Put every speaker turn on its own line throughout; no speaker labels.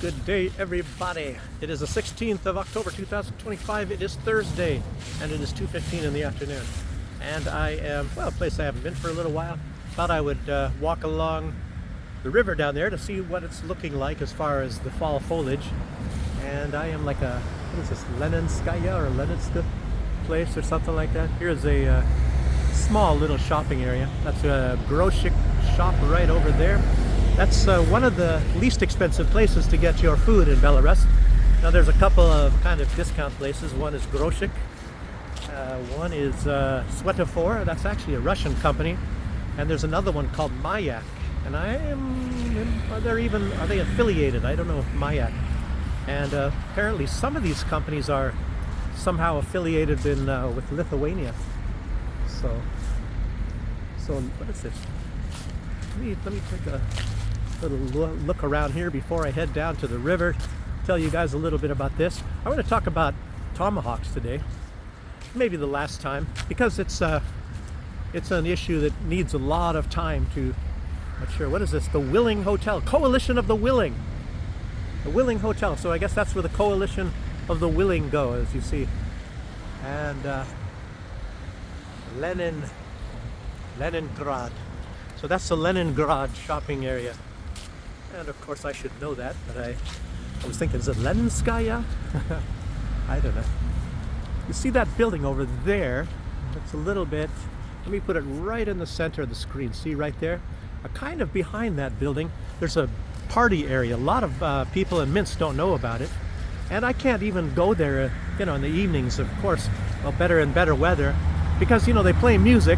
Good day, everybody. It is the 16th of October 2025. It is Thursday and it is 2:15 in the afternoon. And I am, well, a place I haven't been for a little while. Thought I would walk along the river down there to see what it's looking like as far as the fall foliage. And I am like a, what is this, Leninskaya or Leninska place or something like that. Here's a small little shopping area. That's a Groshik shop right over there. That's one of the least expensive places to get your food in Belarus. Now there's a couple of kind of discount places. One is Groshik, one is Svetofor, that's actually a Russian company, and there's another one called Mayak. And are they affiliated? I don't know if Mayak. And apparently some of these companies are somehow affiliated with Lithuania. So what is this? Let me take a little look around here before I head down to the river. Tell you guys a little bit about this. I want to talk about tomahawks today. Maybe the last time, because it's an issue that needs a lot of time to. Not sure. What is this? The Willing Hotel, Coalition of the Willing. The Willing Hotel. So I guess that's where the Coalition of the Willing go, as you see. And Leningrad. So that's the Leningrad shopping area. And of course I should know that, but I was thinking, is it Leninskaya? I don't know. You see that building over there? It's a little bit, let me put it right in the center of the screen. See right there? Kind of behind that building, there's a party area. A lot of people in Minsk don't know about it. And I can't even go there, in the evenings, of course, better and better weather, because, they play music.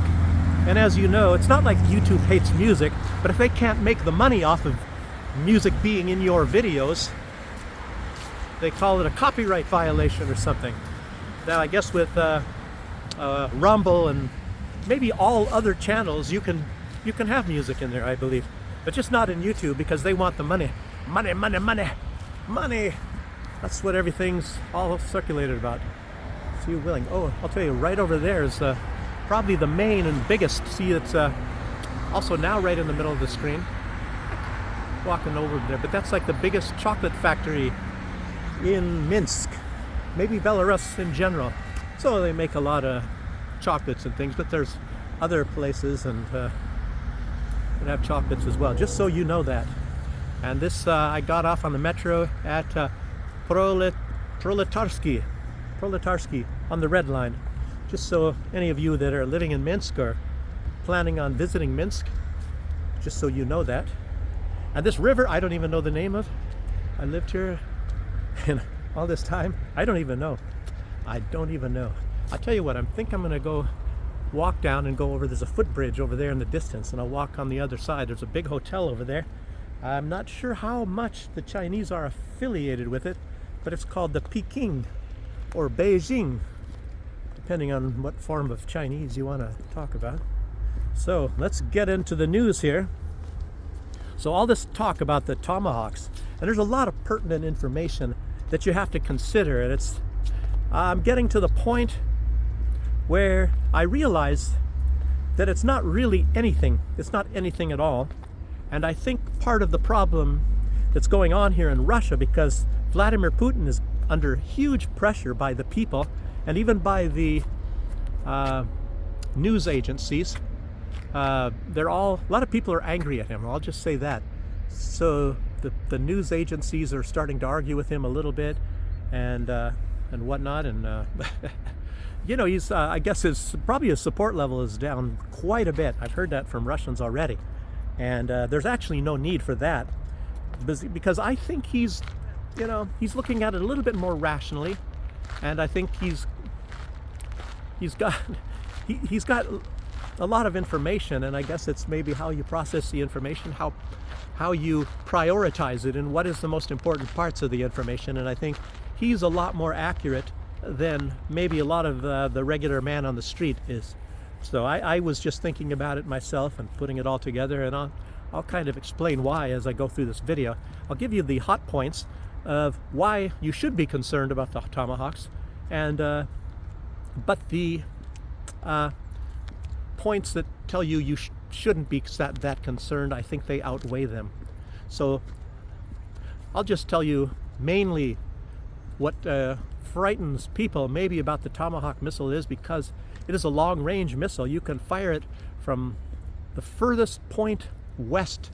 And as you know, it's not like YouTube hates music, but if they can't make the money off of music being in your videos, they call it a copyright violation or something. Now, I guess with Rumble and maybe all other channels, you can have music in there, I believe, but just not in YouTube because they want the money. Money, money, money, money. That's what everything's all circulated about. See you willing. Oh, I'll tell you, right over there is probably the main and biggest. See, it's also now right in the middle of the screen. Walking over there, but that's like the biggest chocolate factory in Minsk, maybe Belarus in general. So they make a lot of chocolates and things, but there's other places and that have chocolates as well, just so you know that. And this, I got off on the metro at Proletarsky on the Red Line. Just so any of you that are living in Minsk or planning on visiting Minsk, just so you know that. And this river, I don't even know the name of. I lived here in all this time. I don't even know. I'll tell you what, I think I'm gonna go walk down and go over, there's a footbridge over there in the distance, and I'll walk on the other side. There's a big hotel over there. I'm not sure how much the Chinese are affiliated with it, but it's called the Peking or Beijing, depending on what form of Chinese you want to talk about. So let's get into the news here. So all this talk about the tomahawks, and there's a lot of pertinent information that you have to consider, and I'm getting to the point where I realize that it's not really anything. It's not anything at all. And I think part of the problem that's going on here in Russia, because Vladimir Putin is under huge pressure by the people and even by the news agencies. A lot of people are angry at him. I'll just say that. So the news agencies are starting to argue with him a little bit, and whatnot. And he's I guess his support level is down quite a bit. I've heard that from Russians already, and there's actually no need for that, because I think he's looking at it a little bit more rationally, and I think he's got a lot of information, and I guess it's maybe how you process the information, how you prioritize it, and what is the most important parts of the information. And I think he's a lot more accurate than maybe a lot of the regular man on the street is. So I was just thinking about it myself and putting it all together, and I'll kind of explain why as I go through this video. I'll give you the hot points of why you should be concerned about the tomahawks, and but the points that tell you shouldn't be that concerned, I think they outweigh them. So I'll just tell you mainly what frightens people maybe about the Tomahawk missile is because it is a long-range missile. You can fire it from the furthest point west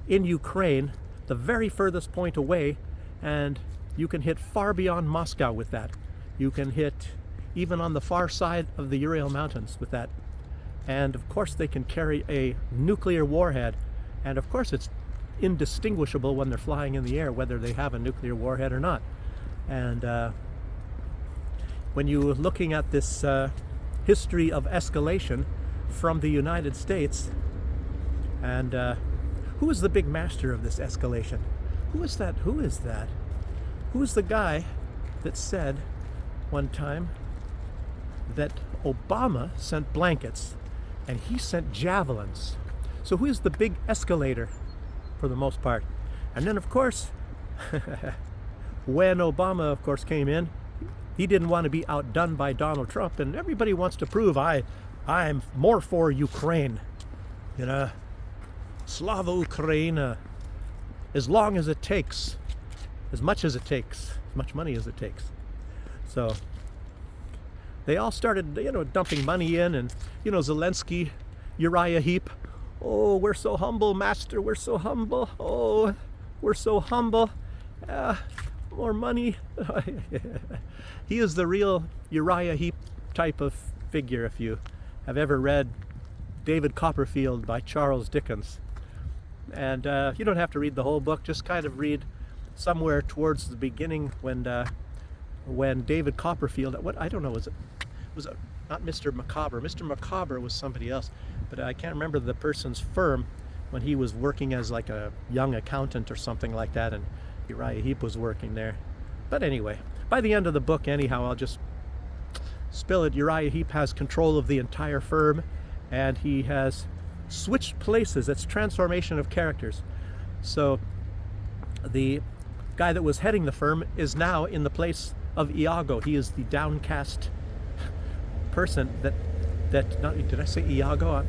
in Ukraine, the very furthest point away, and you can hit far beyond Moscow with that. You can hit even on the far side of the Ural Mountains with that. And of course they can carry a nuclear warhead, and of course it's indistinguishable when they're flying in the air whether they have a nuclear warhead or not. And when you're looking at this history of escalation from the United States, and who is the big master of this escalation? Who is that? Who is that? Who is the guy that said one time that Obama sent blankets and he sent javelins? So who is the big escalator for the most part? And then of course, when Obama of course came in, he didn't want to be outdone by Donald Trump, and everybody wants to prove I'm more for Ukraine, you know, Slava Ukraina, as long as it takes, as much as it takes, as much money as it takes. So they all started, dumping money in, and Zelensky, Uriah Heep, oh, we're so humble, master, we're so humble, oh, we're so humble, more money. He is the real Uriah Heep type of figure if you have ever read David Copperfield by Charles Dickens. And you don't have to read the whole book, just kind of read somewhere towards the beginning when David Copperfield, I don't know, was it not Mr. Macabre? Mr. Macabre was somebody else, but I can't remember the person's firm when he was working as like a young accountant or something like that, and Uriah Heep was working there. But anyway, by the end of the book, anyhow, I'll just spill it. Uriah Heep has control of the entire firm, and he has switched places. It's transformation of characters. So the guy that was heading the firm is now in the place of Iago. He is the downcast person that did I say Iago?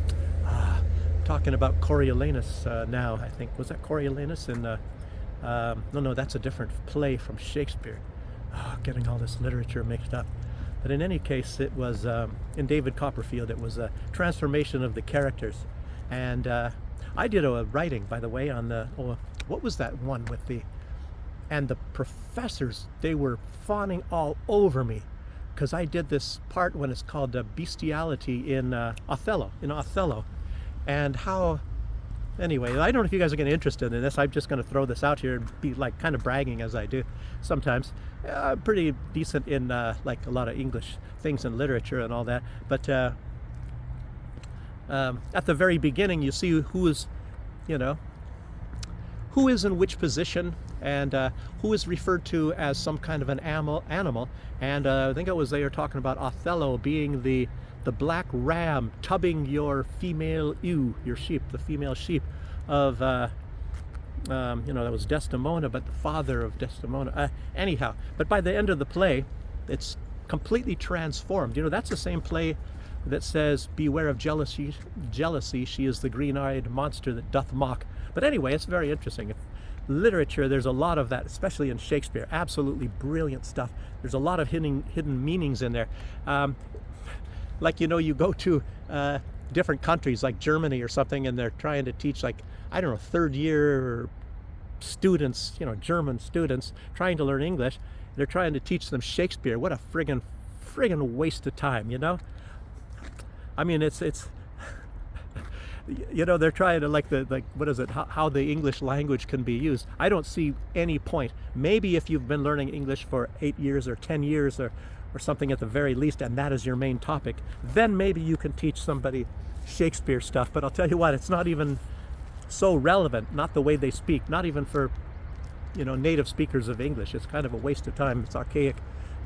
Talking about Coriolanus now, I think. Was that Coriolanus in no, that's a different play from Shakespeare. Getting all this literature mixed up. But in any case, it was in David Copperfield, it was a transformation of the characters. And I did a writing, by the way, on what was that one with the professors, they were fawning all over me because I did this part when it's called bestiality in Othello, and how, anyway, I don't know if you guys are getting interested in this. I'm just going to throw this out here and be like kind of bragging as I do sometimes. I'm pretty decent in like a lot of English things and literature and all that, but at the very beginning you see who is in which position, and who is referred to as some kind of an animal. And I think they were talking about Othello being the black ram tubbing your female ewe, your sheep, the female sheep of that was Desdemona, but the father of Desdemona. Anyhow, but by the end of the play, it's completely transformed. That's the same play that says, "Beware of jealousy, she is the green-eyed monster that doth mock." But anyway, it's very interesting. Literature, there's a lot of that, especially in Shakespeare. Absolutely brilliant stuff. There's a lot of hidden meanings in there. Like, you go to different countries like Germany or something, and they're trying to teach, like, I don't know, third year students, German students trying to learn English. They're trying to teach them Shakespeare. What a friggin' waste of time, I mean, it's they're trying to what is it, how the English language can be used. I don't see any point. Maybe if you've been learning English for 8 years or 10 years or something at the very least, and that is your main topic, then maybe you can teach somebody Shakespeare stuff. But I'll tell you what, it's not even so relevant, not the way they speak, not even for native speakers of English. It's kind of a waste of time. It's archaic.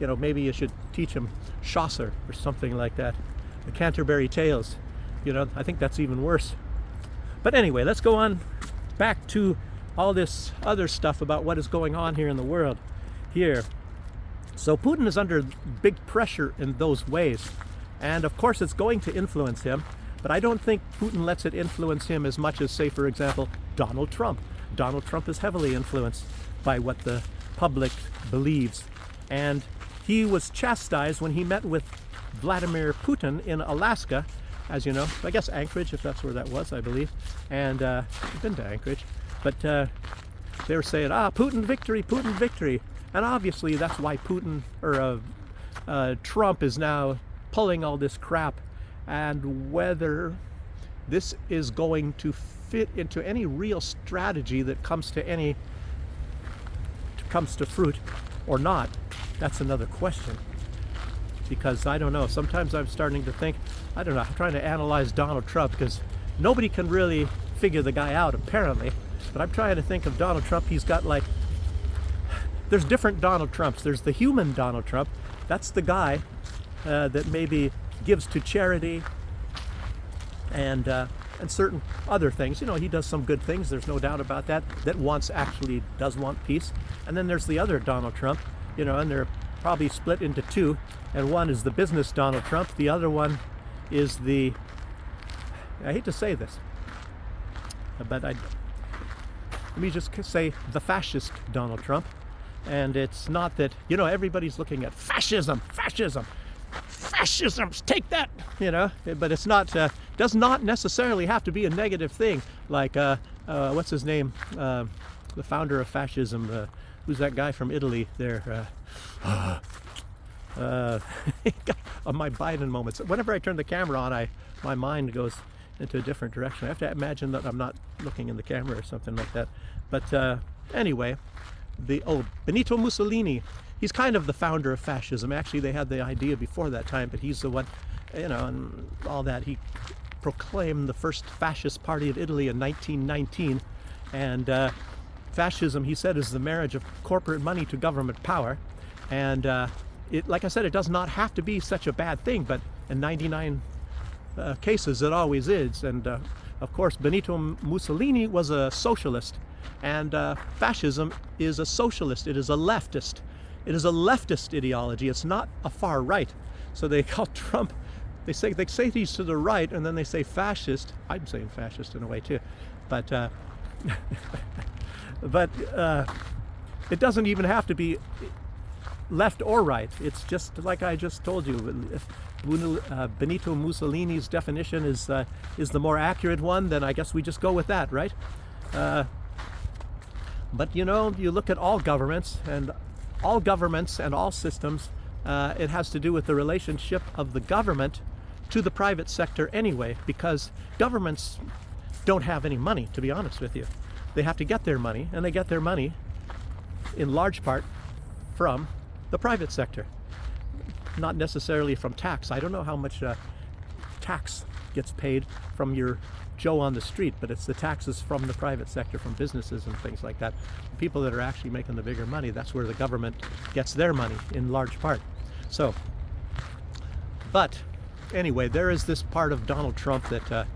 Maybe you should teach them Chaucer or something like that, the Canterbury Tales. I think that's even worse. But anyway, let's go on back to all this other stuff about what is going on here in the world here. So Putin is under big pressure in those ways, and of course it's going to influence him, but I don't think Putin lets it influence him as much as, say, for example, Donald Trump. Donald Trump is heavily influenced by what the public believes. And he was chastised when he met with Vladimir Putin in Alaska, as you know, I guess Anchorage, if that's where that was, I believe. And I've been to Anchorage, but they were saying, Putin victory, Putin victory. And obviously that's why Putin, or Trump is now pulling all this crap. And whether this is going to fit into any real strategy that comes to fruit or not, that's another question. Because I don't know, sometimes I'm starting to think, I don't know, I'm trying to analyze Donald Trump because nobody can really figure the guy out apparently, but I'm trying to think of Donald Trump. He's got like, there's different Donald Trumps. There's the human Donald Trump. That's the guy that maybe gives to charity and certain other things. You know, he does some good things, there's no doubt about that, that actually does want peace. And then there's the other Donald Trump, you know, and they're probably split into two. And one is the business Donald Trump. The other one is the, I hate to say this, but let me just say the fascist Donald Trump. And it's not that, you know, everybody's looking at fascism, take that, you know, but it's not, does not necessarily have to be a negative thing. Like, what's his name? The founder of fascism, who's that guy from Italy there? My Biden moments. Whenever I turn the camera on, my mind goes into a different direction. I have to imagine that I'm not looking in the camera or something like that. But anyway, Benito Mussolini, he's kind of the founder of fascism. Actually, they had the idea before that time, but he's the one, you know, and all that. He proclaimed the first fascist party of Italy in 1919. And fascism, he said, is the marriage of corporate money to government power. And like I said, it does not have to be such a bad thing, but in 99 cases it always is. And of course, Benito Mussolini was a socialist, and fascism is a socialist. It is a leftist. It is a leftist ideology. It's not a far right. So they call Trump, they say he's to the right, and then they say fascist. I'm saying fascist in a way too, but it doesn't even have to be left or right. It's just like I just told you. If Benito Mussolini's definition is the more accurate one, then I guess we just go with that, right? But you know, you look at all governments and all systems, it has to do with the relationship of the government to the private sector anyway, because governments don't have any money, to be honest with you. They have to get their money, and they get their money in large part from the private sector, not necessarily from tax. I don't know how much tax gets paid from your Joe on the street, but it's the taxes from the private sector, from businesses and things like that. People that are actually making the bigger money, that's where the government gets their money in large part. So, but anyway, there is this part of Donald Trump that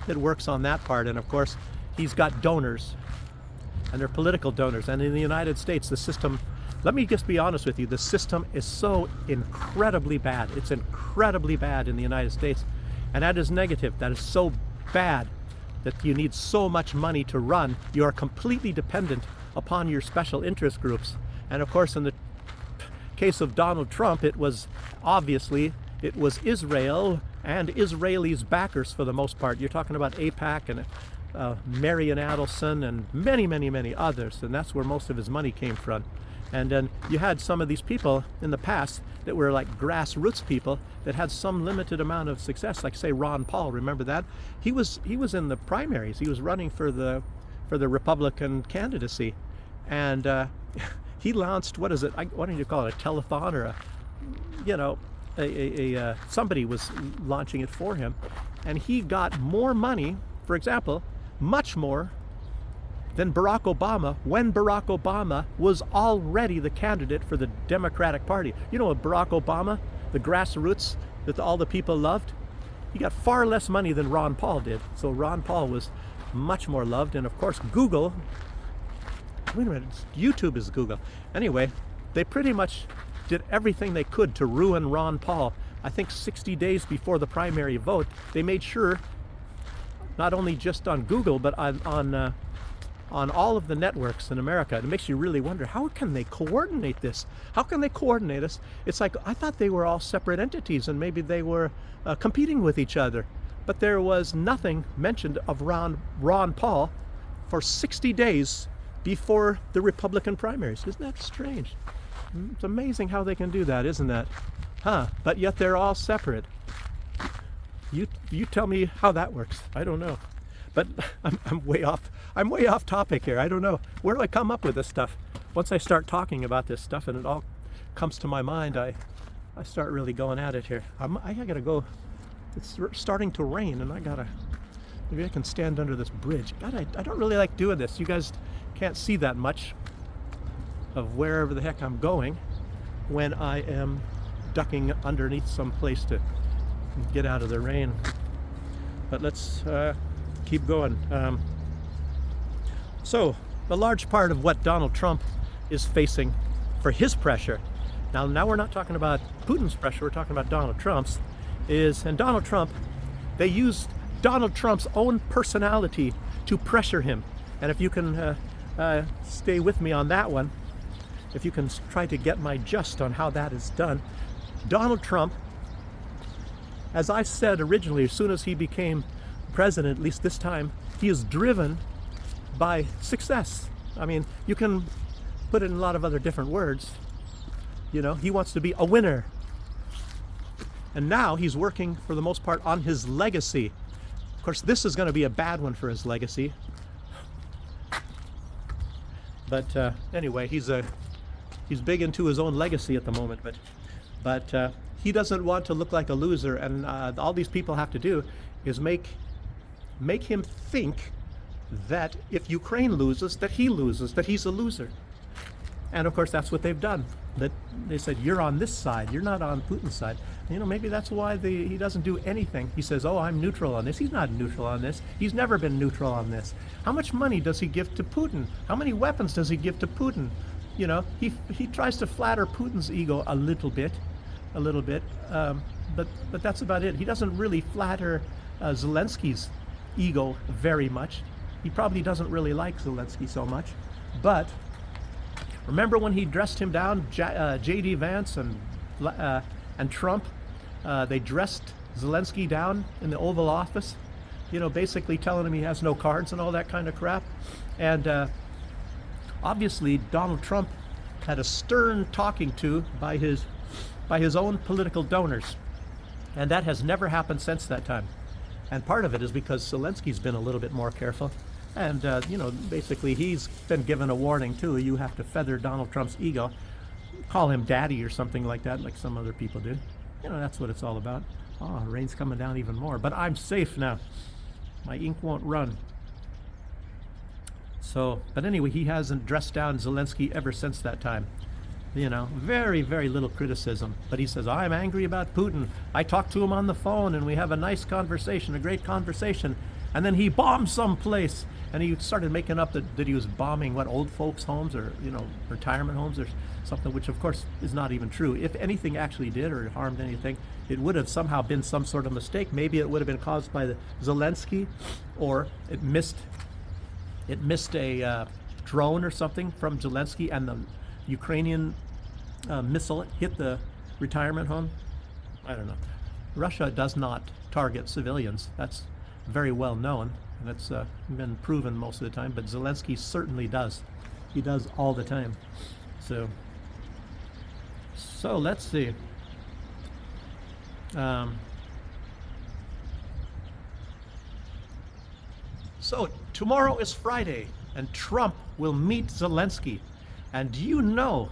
works on that part, and of course he's got donors, and they're political donors. And in the United States, the system, let me just be honest with you, the system is so incredibly bad. It's incredibly bad in the United States, and that is negative. That is so bad that you need so much money to run. You are completely dependent upon your special interest groups. And of course, in the case of Donald Trump, it was Israel and Israelis' backers for the most part. You're talking about AIPAC and Marian Adelson and many, many, many others, and that's where most of his money came from. And then you had some of these people in the past that were like grassroots people that had some limited amount of success, like say Ron Paul. Remember that? He was in the primaries. He was running for the Republican candidacy, and he launched, what is it? What do you call it? A telethon, or somebody was launching it for him, and he got more money, for example, much more than Barack Obama, when Barack Obama was already the candidate for the Democratic Party. You know, Barack Obama, the grassroots that all the people loved, he got far less money than Ron Paul did. So Ron Paul was much more loved. And of course, Google, wait a minute, YouTube is Google. Anyway, they pretty much did everything they could to ruin Ron Paul. I think 60 days before the primary vote, they made sure, not only just on Google, but on on all of the networks in America. It makes you really wonder, how can they coordinate this? How can they coordinate us? It's like, I thought they were all separate entities and maybe they were competing with each other. But there was nothing mentioned of Ron Paul for 60 days before the Republican primaries. Isn't that strange? It's amazing how they can do that, isn't that? But yet they're all separate. You tell me how that works. I don't know. But I'm way off topic here. I don't know. Where do I come up with this stuff? Once I start talking about this stuff and it all comes to my mind, I start really going at it here. I gotta go. It's starting to rain and maybe I can stand under this bridge. God, I don't really like doing this. You guys can't see that much of wherever the heck I'm going when I am ducking underneath some place to get out of the rain. But let's keep going. So a large part of what Donald Trump is facing for his pressure, now we're not talking about Putin's pressure, we're talking about Donald Trump's, and Donald Trump, they used Donald Trump's own personality to pressure him. And if you can stay with me on that one, if you can try to get my just on how that is done, Donald Trump, as I said originally, as soon as he became president, at least this time, he is driven by success. I mean, you can put it in a lot of other different words. You know, he wants to be a winner. And now he's working, for the most part, on his legacy. Of course, this is going to be a bad one for his legacy. But anyway, he's big into his own legacy at the moment. But he doesn't want to look like a loser, and all these people have to do is make him think that if Ukraine loses, that he loses, that he's a loser. And of course, that's what they've done. That they said, you're on this side, you're not on Putin's side. You know, maybe that's why he doesn't do anything. He says, oh, I'm neutral on this. He's not neutral on this. He's never been neutral on this. How much money does he give to Putin? How many weapons does he give to Putin? You know, he tries to flatter Putin's ego a little bit, but that's about it. He doesn't really flatter Zelensky's ego very much. He probably doesn't really like Zelensky so much. But remember when he dressed him down, J.D. Vance and Trump, they dressed Zelensky down in the Oval Office, you know, basically telling him he has no cards and all that kind of crap. And obviously Donald Trump had a stern talking to by his own political donors, and that has never happened since that time. And part of it is because Zelensky's been a little bit more careful, and you know, basically he's been given a warning too. You have to feather Donald Trump's ego, call him daddy or something like that, like some other people do. You know, that's what it's all about. Oh, rain's coming down even more, but I'm safe now. My ink won't run. So, but anyway, he hasn't dressed down Zelensky ever since that time. You know, very, very little criticism. But he says, I'm angry about Putin. I talked to him on the phone and we have a nice conversation, a great conversation. And then he bombed someplace. And he started making up that he was bombing, old folks' homes or, you know, retirement homes or something, which of course is not even true. If anything actually did or harmed anything, it would have somehow been some sort of mistake. Maybe it would have been caused by the Zelensky, or it missed a drone or something from Zelensky, and the Ukrainian missile hit the retirement home. I don't know. Russia does not target civilians. That's very well known, and it's been proven most of the time, but Zelensky certainly does. He does all the time. So let's see. So tomorrow is Friday, and Trump will meet Zelensky. And you know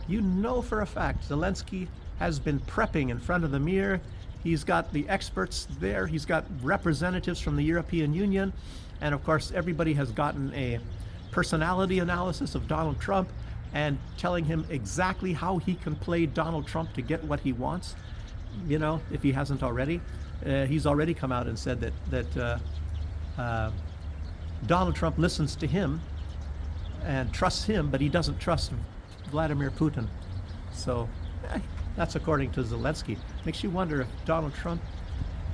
for a fact, Zelensky has been prepping in front of the mirror. He's got the experts there. He's got representatives from the European Union. And of course, everybody has gotten a personality analysis of Donald Trump and telling him exactly how he can play Donald Trump to get what he wants. You know, if he hasn't already. He's already come out and said that Donald Trump listens to him and trusts him, but he doesn't trust Vladimir Putin. So that's according to Zelensky. Makes you wonder if Donald Trump,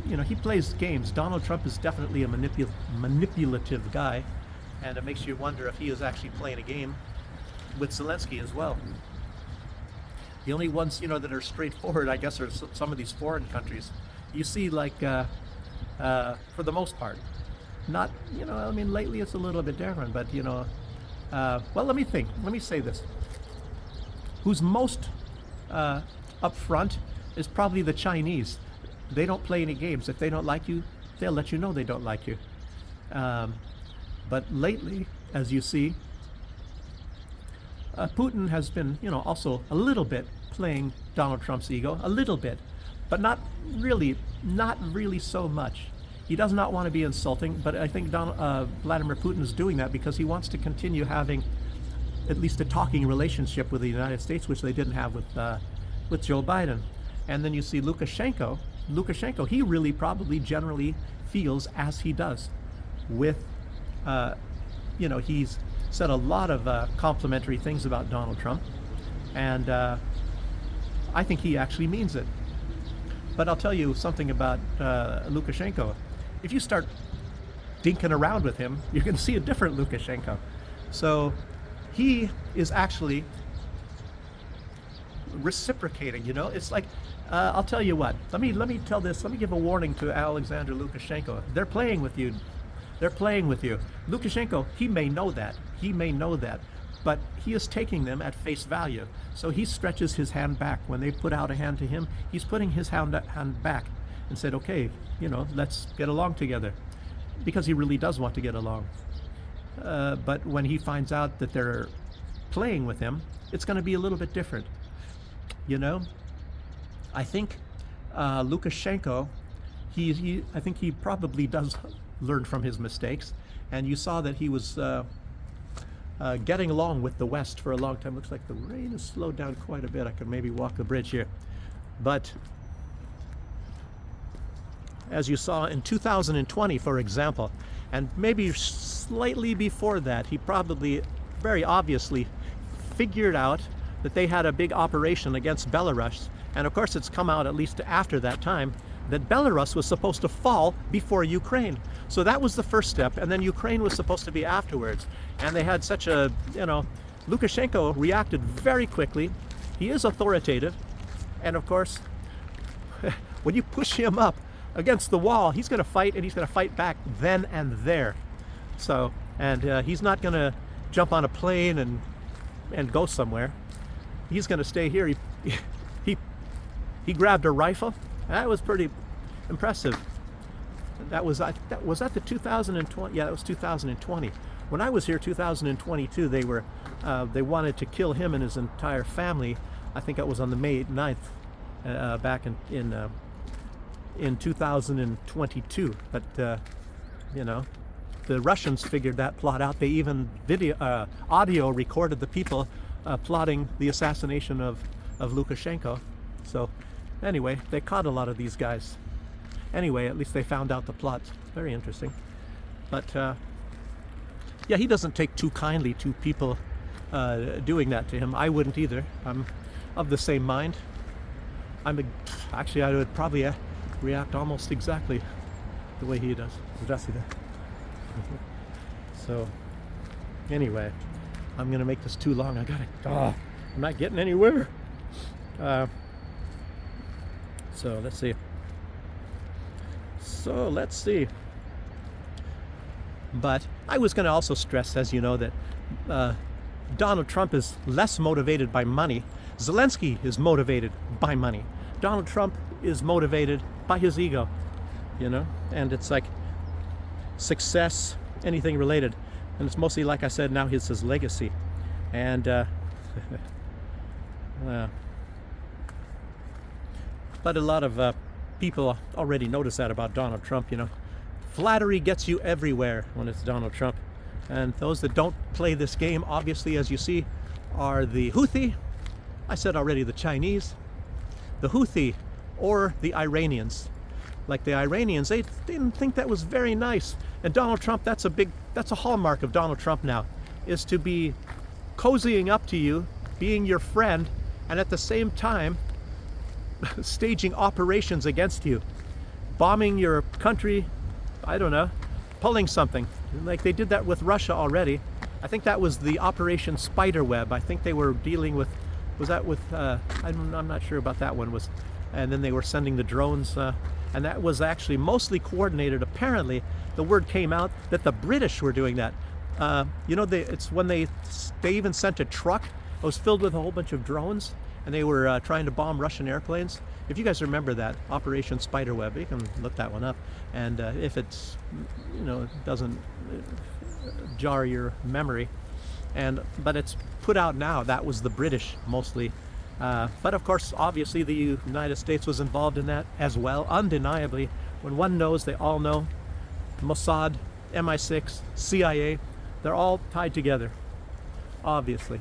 you know, he plays games. Donald Trump is definitely a manipulative guy, And it makes you wonder if he is actually playing a game with Zelensky as well. The only ones, that are straightforward, I guess, are some of these foreign countries. You see, like, for the most part, not, lately it's a little bit different, but, well, let me think. Let me say this. Who's most up front is probably the Chinese. They don't play any games. If they don't like you, they'll let you know they don't like you. But lately, as you see, Putin has been, also a little bit playing Donald Trump's ego, a little bit, but not really so much. He does not want to be insulting, but I think Vladimir Putin is doing that because he wants to continue having at least a talking relationship with the United States, which they didn't have with Joe Biden. And then you see Lukashenko. Lukashenko, he really probably generally feels as he does with, he's said a lot of complimentary things about Donald Trump, and I think he actually means it. But I'll tell you something about Lukashenko. If you start dinking around with him, you're going to see a different Lukashenko. So he is actually reciprocating. It's like, I'll tell you what. Let me tell this. Let me give a warning to Alexander Lukashenko. They're playing with you. They're playing with you. Lukashenko, he may know that. But he is taking them at face value. So he stretches his hand back. When they put out a hand to him, he's putting his hand back and said, okay, let's get along together. Because he really does want to get along. But when he finds out that they're playing with him, it's going to be a little bit different. I think Lukashenko, I think he probably does learn from his mistakes. And you saw that he was getting along with the West for a long time. Looks like the rain has slowed down quite a bit. I could maybe walk the bridge here. But as you saw in 2020, for example, and maybe slightly before that, he probably very obviously figured out that they had a big operation against Belarus. And of course, it's come out at least after that time that Belarus was supposed to fall before Ukraine. So that was the first step, and then Ukraine was supposed to be afterwards. And they had such a, Lukashenko reacted very quickly. He is authoritative, and of course, when you push him up against the wall, he's going to fight, and he's going to fight back then and there. So, and he's not going to jump on a plane and go somewhere. He's going to stay here. He grabbed a rifle. That was pretty impressive. Was that the 2020? Yeah, that was 2020. When I was here, 2022, they wanted to kill him and his entire family. I think that was on the May 9th, back in 2022. But the Russians figured that plot out. They even audio recorded the people plotting the assassination of Lukashenko. So anyway, they caught a lot of these guys. Anyway, at least they found out the plots. Very interesting. But yeah, he doesn't take too kindly to people doing that to him. I wouldn't either. I'm of the same mind. Actually, I would probably react almost exactly the way he does. So anyway, I'm gonna make this too long. I'm not getting anywhere. So let's see. But I was going to also stress, as you know, that Donald Trump is less motivated by money. Zelensky is motivated by money. Donald Trump is motivated by his ego, and it's like success, anything related. And it's mostly, like I said, now his legacy. And but a lot of people already notice that about Donald Trump. Flattery gets you everywhere when it's Donald Trump. And those that don't play this game, obviously, as you see, are the Houthi. I said already the Chinese, the Houthi, or the Iranians. Like the Iranians, they didn't think that was very nice. And Donald Trump, that's a hallmark of Donald Trump now, is to be cozying up to you, being your friend, and at the same time staging operations against you, bombing your country, I don't know, pulling something. like they did that with Russia already. I think that was the Operation Spiderweb. I think they were dealing with, was that with, I'm not sure about that one, and then they were sending the drones, and that was actually mostly coordinated. Apparently, the word came out that the British were doing that. It's when they even sent a truck. It was filled with a whole bunch of drones, and they were trying to bomb Russian airplanes. If you guys remember that, Operation Spiderweb, you can look that one up. And if it's, doesn't jar your memory, but it's put out now. That was the British mostly. But of course, obviously, the United States was involved in that as well, undeniably. When one knows, they all know. Mossad, MI6, CIA, they're all tied together, obviously.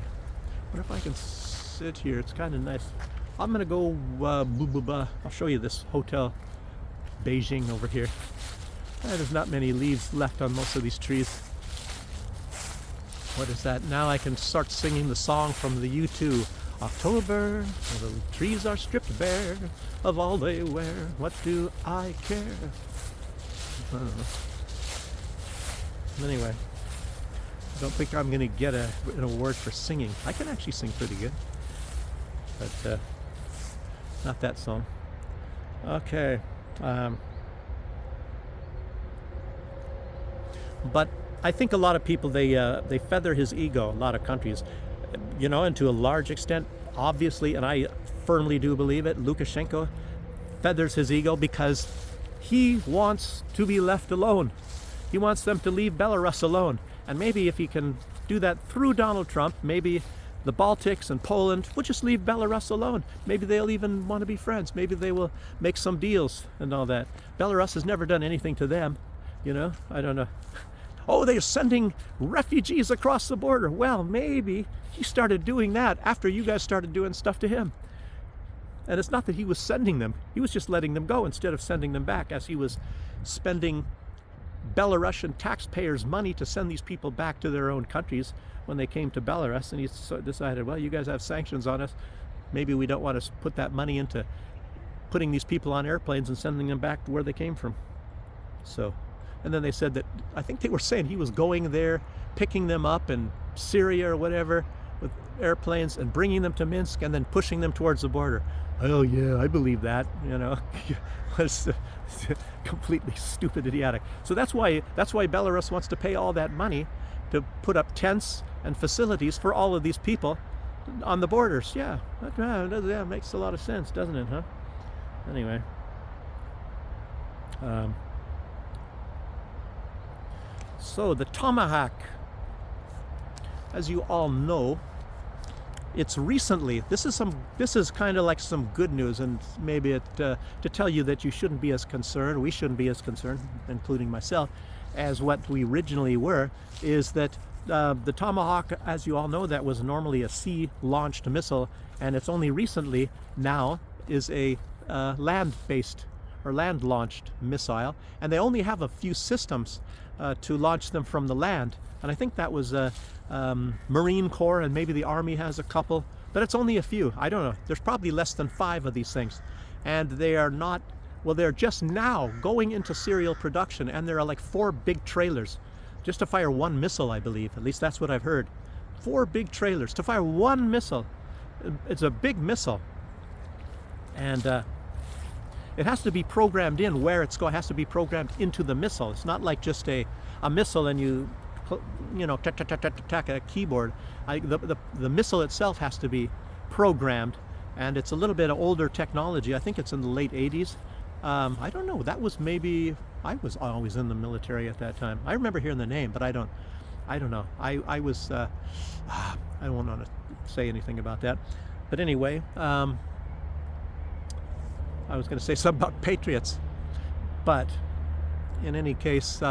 What if I can sit here? It's kind of nice. I'm gonna go, I'll show you this hotel, Beijing over here. There's not many leaves left on most of these trees. What is that? Now I can start singing the song from the U2. October, the trees are stripped bare of all they wear. What do I care? I don't know. Anyway, I don't think I'm going to get an award for singing. I can actually sing pretty good, but not that song. Okay. But I think a lot of people, they feather his ego, a lot of countries, and to a large extent, obviously, and I firmly do believe it, Lukashenko feathers his ego because he wants to be left alone. He wants them to leave Belarus alone. And maybe if he can do that through Donald Trump, maybe the Baltics and Poland will just leave Belarus alone. Maybe they'll even want to be friends. Maybe they will make some deals and all that. Belarus has never done anything to them, I don't know. Oh, they're sending refugees across the border. Well, maybe he started doing that after you guys started doing stuff to him. And it's not that he was sending them. He was just letting them go instead of sending them back, as he was spending Belarusian taxpayers' money to send these people back to their own countries when they came to Belarus. And he decided, well, you guys have sanctions on us. Maybe we don't want to put that money into putting these people on airplanes and sending them back to where they came from. So, and then they said that, I think they were saying he was going there, picking them up in Syria or whatever with airplanes and bringing them to Minsk and then pushing them towards the border. Oh yeah, I believe that, It's completely stupid, idiotic. So that's why Belarus wants to pay all that money to put up tents and facilities for all of these people on the borders. Yeah, that makes a lot of sense, doesn't it, huh? Anyway. So the Tomahawk, as you all know, it's recently, this is kind of like some good news, and maybe to tell you that you shouldn't be as concerned, we shouldn't be as concerned, including myself, as what we originally were, is that the Tomahawk, as you all know, that was normally a sea-launched missile, and it's only recently now is a land-based or land-launched missile, and they only have a few systems to launch them from the land. And I think that was Marine Corps, and maybe the Army has a couple, but it's only a few. I don't know. There's probably less than 5 of these things. And they are not, well, they're just now going into serial production, and there are like 4 big trailers just to fire 1 missile, I believe. At least that's what I've heard. 4 big trailers to fire 1 missile. It's a big missile. And it has to be programmed in where it's going. It has to be programmed into the missile. It's not like just a missile and you tack a keyboard. The missile itself has to be programmed, and it's a little bit of older technology. I think it's in the late 80s. I don't know. That was maybe, I was always in the military at that time. I remember hearing the name, but I don't know. I was, I don't want to say anything about that. But anyway, I was going to say something about Patriots, but in any case,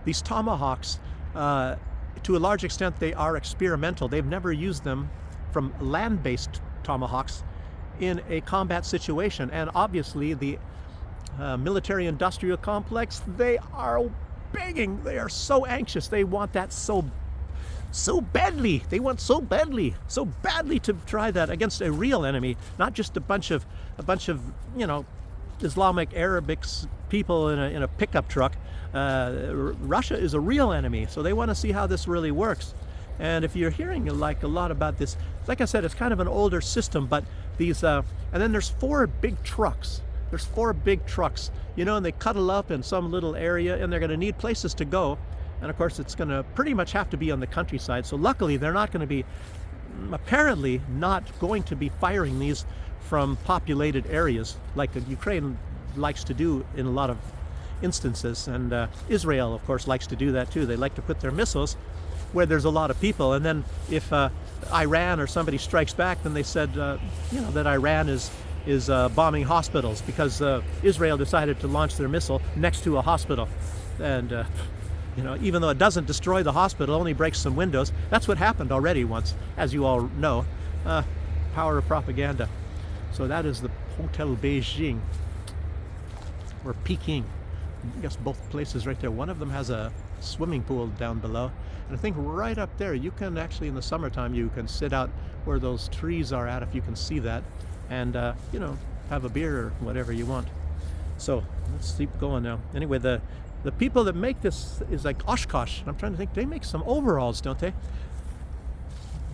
these Tomahawks, to a large extent, they are experimental. They've never used them from land-based Tomahawks in a combat situation. And obviously, the military-industrial complex, they are begging. They are so anxious. They want that so badly. They want so badly to try that against a real enemy, not just a bunch of Islamic Arabic people in a pickup truck. Russia is a real enemy, so they want to see how this really works. And if you're hearing like a lot about this, like I said, it's kind of an older system, but these, and then there's 4 big trucks. There's 4 big trucks, you know, and they cuddle up in some little area, and they're going to need places to go. And of course, it's going to pretty much have to be on the countryside. So luckily, they're not going to be, apparently not going to be firing these from populated areas like Ukraine likes to do in a lot of instances. And Israel, of course, likes to do that too. They like to put their missiles where there's a lot of people. And then if Iran or somebody strikes back, then they said, you know, that Iran is bombing hospitals because Israel decided to launch their missile next to a hospital. And, you know, even though it doesn't destroy the hospital, only breaks some windows. That's what happened already once, as you all know. Power of propaganda. So that is the Hotel Beijing, or Peking. I guess both places right there. One of them has a swimming pool down below. And I think right up there, you can actually, in the summertime, you can sit out where those trees are at, if you can see that, and, you know, have a beer or whatever you want. So let's keep going now. Anyway, the people that make this is like Oshkosh. I'm trying to think, they make some overalls, don't they?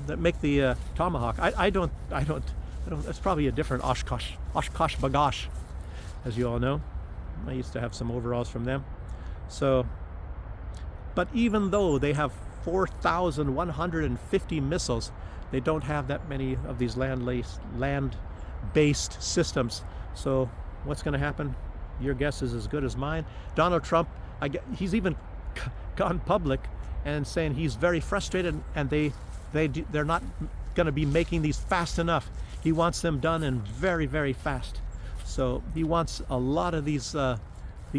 That make the Tomahawk. I don't, it's probably a different Oshkosh Bagosh, as you all know. I used to have some overalls from them. So, but even though they have 4,150 missiles, they don't have that many of these land-based systems. So what's going to happen? Your guess is as good as mine. Donald Trump, he's even gone public and saying he's very frustrated, and they're not going to be making these fast enough. He wants them done and very, very fast. So he wants a lot of these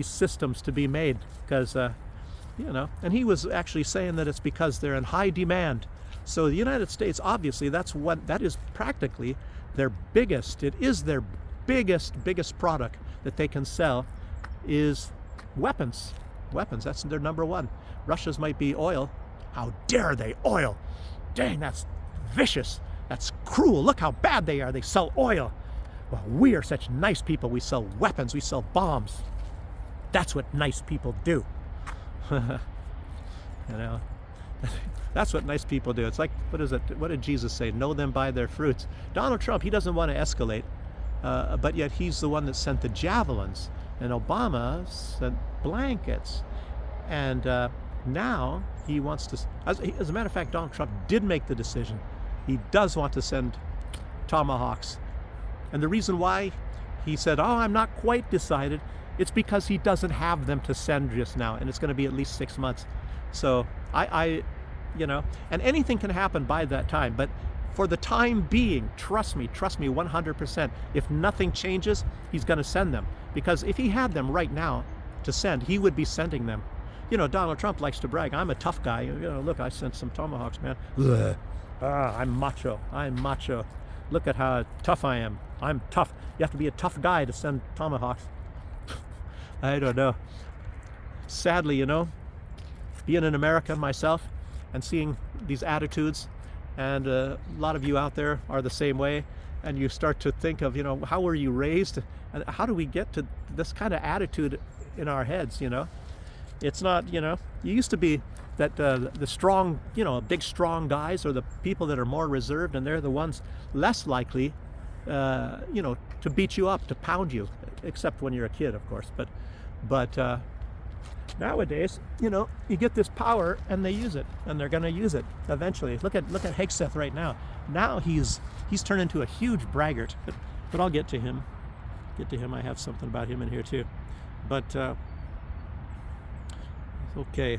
systems to be made because, you know, and he was actually saying that it's because they're in high demand. So the United States, obviously, that is practically their biggest. It is their biggest product that they can sell is weapons. Weapons, that's their number one. Russia's might be oil. How dare they? Oil. Dang, that's vicious. That's cruel. Look how bad they are. They sell oil. Well, we are such nice people. We sell weapons. We sell bombs. That's what nice people do. You know, that's what nice people do. It's like, what is it? What did Jesus say? Know them by their fruits. Donald Trump, he doesn't want to escalate, but yet he's the one that sent the javelins, and Obama sent blankets, and now he wants to. As a matter of fact, Donald Trump did make the decision. He does want to send Tomahawks. And the reason why he said, oh, I'm not quite decided, it's because he doesn't have them to send just now, and it's going to be at least 6 months. So I you know, and anything can happen by that time, but for the time being, trust me 100%, if nothing changes, he's going to send them. Because if he had them right now to send, he would be sending them. You know, Donald Trump likes to brag, I'm a tough guy. You know, look, I sent some Tomahawks, man. I'm macho. Look at how tough I am. I'm tough. You have to be a tough guy to send Tomahawks. I don't know. Sadly, you know, being an American myself and seeing these attitudes, and a lot of you out there are the same way, and you start to think of, you know, how were you raised? And how do we get to this kind of attitude in our heads, you know? It's not, you know, you used to be that the strong, you know, big strong guys are the people that are more reserved, and they're the ones less likely, you know, to beat you up, to pound you, except when you're a kid, of course. But nowadays, you know, you get this power and they use it, and they're going to use it eventually. Look at Hegseth right now. Now he's turned into a huge braggart. But I'll get to him. I have something about him in here too. But okay.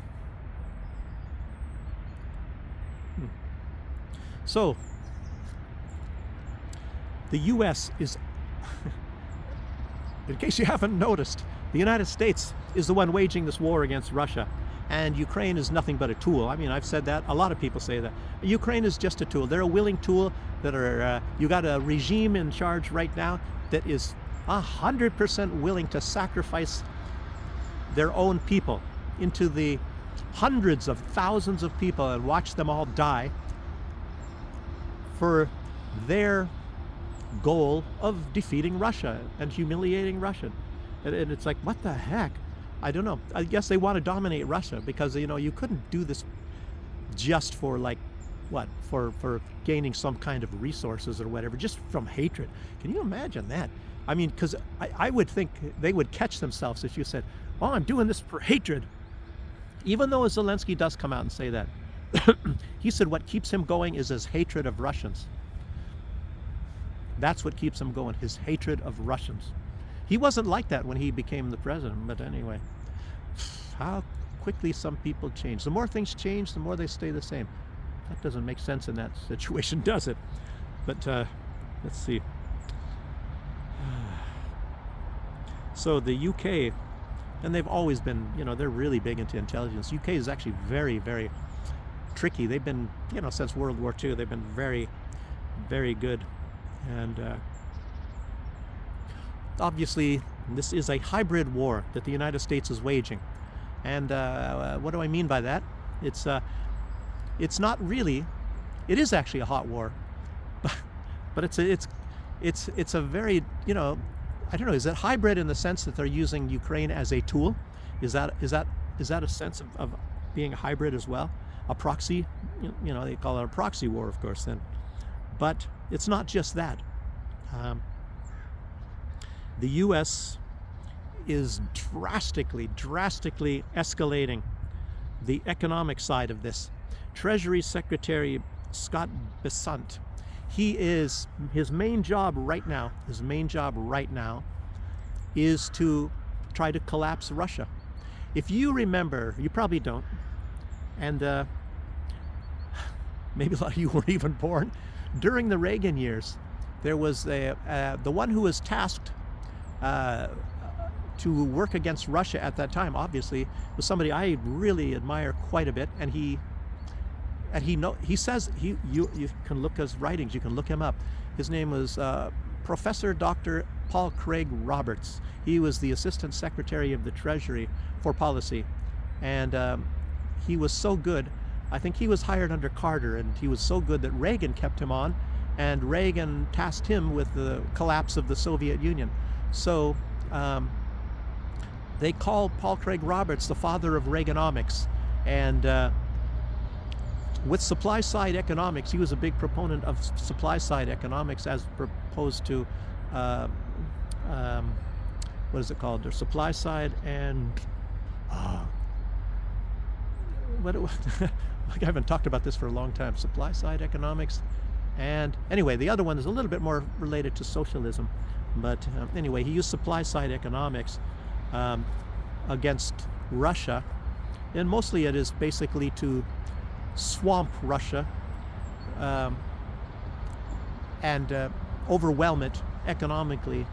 So the U.S. is, in case you haven't noticed, the United States is the one waging this war against Russia, and Ukraine is nothing but a tool. I mean, I've said that. A lot of people say that. Ukraine is just a tool. They're a willing tool. You got a regime in charge right now that is 100% willing to sacrifice their own people into the hundreds of thousands of people and watch them all die for their goal of defeating Russia and humiliating Russia. And it's like, what the heck? I don't know. I guess they want to dominate Russia because, you couldn't do this just for like, what, for gaining some kind of resources or whatever, just from hatred. Can you imagine that? I mean, because I would think they would catch themselves if you said, oh, I'm doing this for hatred. Even though Zelensky does come out and say that. He said what keeps him going is his hatred of Russians. That's what keeps him going, his hatred of Russians. He wasn't like that when he became the president, but anyway. How quickly some people change. The more things change, the more they stay the same. That doesn't make sense in that situation, does it? But let's see. So the UK, and they've always been, they're really big into intelligence. UK is actually very, very tricky. They've been, since World War II, they've been very, very good. And obviously, this is a hybrid war that the United States is waging. And what do I mean by that? It's not really. It is actually a hot war, but it's a very, I don't know. Is it hybrid in the sense that they're using Ukraine as a tool? Is that a sense of being a hybrid as well? A proxy, they call it a proxy war, of course. Then, but it's not just that. The U.S. is drastically escalating the economic side of this. Treasury Secretary Scott Bessent, his main job right now is to try to collapse Russia. If you remember, you probably don't, and maybe a lot of you weren't even born, during the Reagan years, there was the one who was tasked to work against Russia at that time, obviously, was somebody I really admire quite a bit, and he says you can look his writings, you can look him up. His name was Professor Dr. Paul Craig Roberts. He was the Assistant Secretary of the Treasury for Policy, and he was so good. I think he was hired under Carter, and he was so good that Reagan kept him on, and Reagan tasked him with the collapse of the Soviet Union. So they call Paul Craig Roberts the father of Reaganomics, and with supply-side economics, he was a big proponent of supply-side economics as opposed to, what is it called? There's supply-side and, I haven't talked about this for a long time. Supply-side economics, and anyway, the other one is a little bit more related to socialism. But anyway, he used supply-side economics against Russia, and mostly it is basically to swamp Russia and overwhelm it economically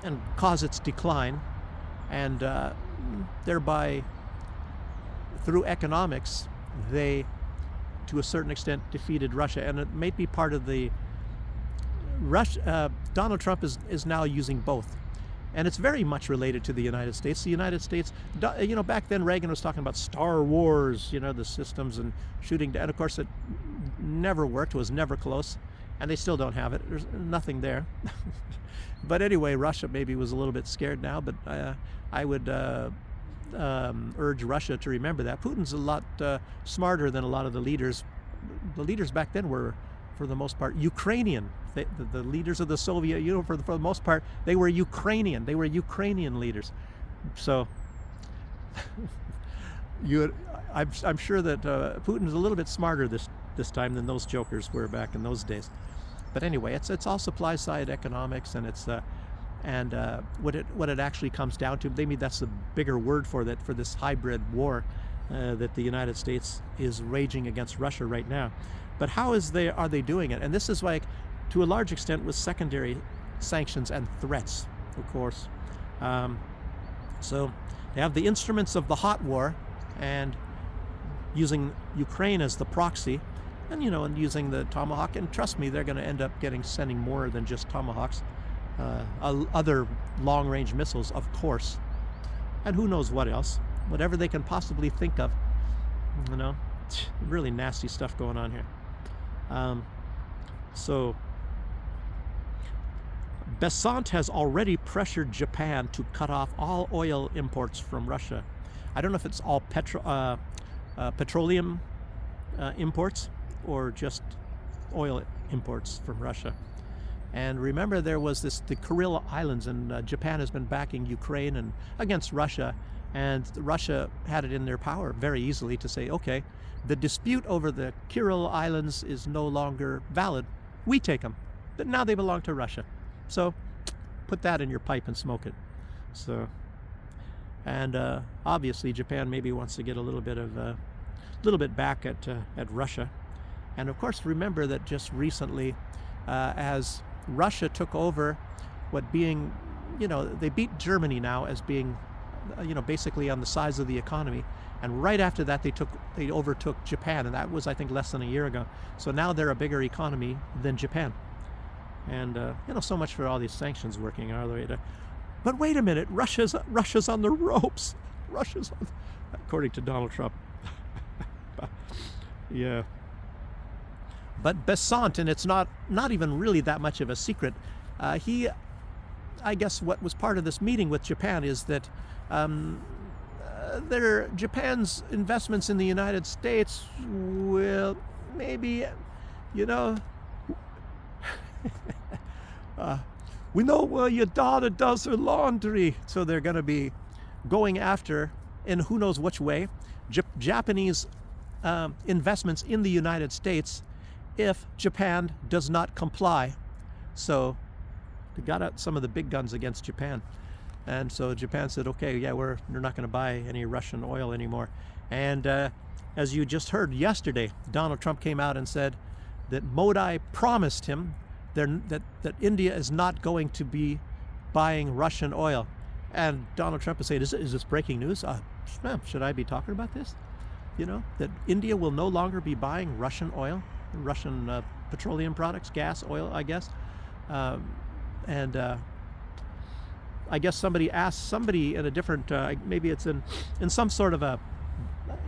and cause its decline, and thereby, through economics, they, to a certain extent, defeated Russia. And it may be part of the Donald Trump is now using both, and it's very much related to the United States. The United States, back then Reagan was talking about Star Wars, the systems and shooting, and of course it never worked, was never close, and they still don't have it. There's nothing there. But anyway, Russia maybe was a little bit scared now, but I would urge Russia to remember that. Putin's a lot smarter than a lot of the leaders. The leaders back then were, for the most part, Ukrainian. The leaders of the Soviet Union, for the most part, they were Ukrainian. They were Ukrainian leaders. So I'm sure that Putin is a little bit smarter this time than those jokers were back in those days. But anyway, it's all supply side economics, and it's what it actually comes down to. Maybe that's the bigger word for this hybrid war that the United States is waging against Russia right now. But how are they doing it? And this is like, to a large extent, with secondary sanctions and threats, of course. So they have the instruments of the hot war, and using Ukraine as the proxy, and using the Tomahawk. And trust me, they're going to end up sending more than just Tomahawks, other long-range missiles, of course, and who knows what else, whatever they can possibly think of. Really nasty stuff going on here. So Besant has already pressured Japan to cut off all oil imports from Russia. I don't know if it's all petroleum imports or just oil imports from Russia. And remember, there was the Kuril Islands, and Japan has been backing Ukraine and against Russia, and Russia had it in their power very easily to say, okay, the dispute over the Kuril Islands is no longer valid. We take them, but now they belong to Russia. So put that in your pipe and smoke it. So, and obviously Japan maybe wants to get a little bit back at Russia. And of course, remember that just recently, as Russia took over what being, they beat Germany now as being, basically on the size of the economy. And right after that, they overtook Japan, and that was, I think, less than a year ago. So now they're a bigger economy than Japan. And so much for all these sanctions working our way to. But wait a minute, Russia's on the ropes. According to Donald Trump. Yeah. But Besant, and it's not even really that much of a secret. I guess what was part of this meeting with Japan is that Japan's investments in the United States will maybe, we know where your daughter does her laundry. So they're going to be going after, in who knows which way, Japanese investments in the United States if Japan does not comply. So they got out some of the big guns against Japan. And so Japan said, okay, yeah, we're not going to buy any Russian oil anymore. And as you just heard yesterday, Donald Trump came out and said that Modi promised him that India is not going to be buying Russian oil. And Donald Trump is saying, is this breaking news? Should I be talking about this? That India will no longer be buying Russian oil, Russian petroleum products, gas, oil, I guess. And I guess somebody asked somebody in a different, maybe it's in some sort of a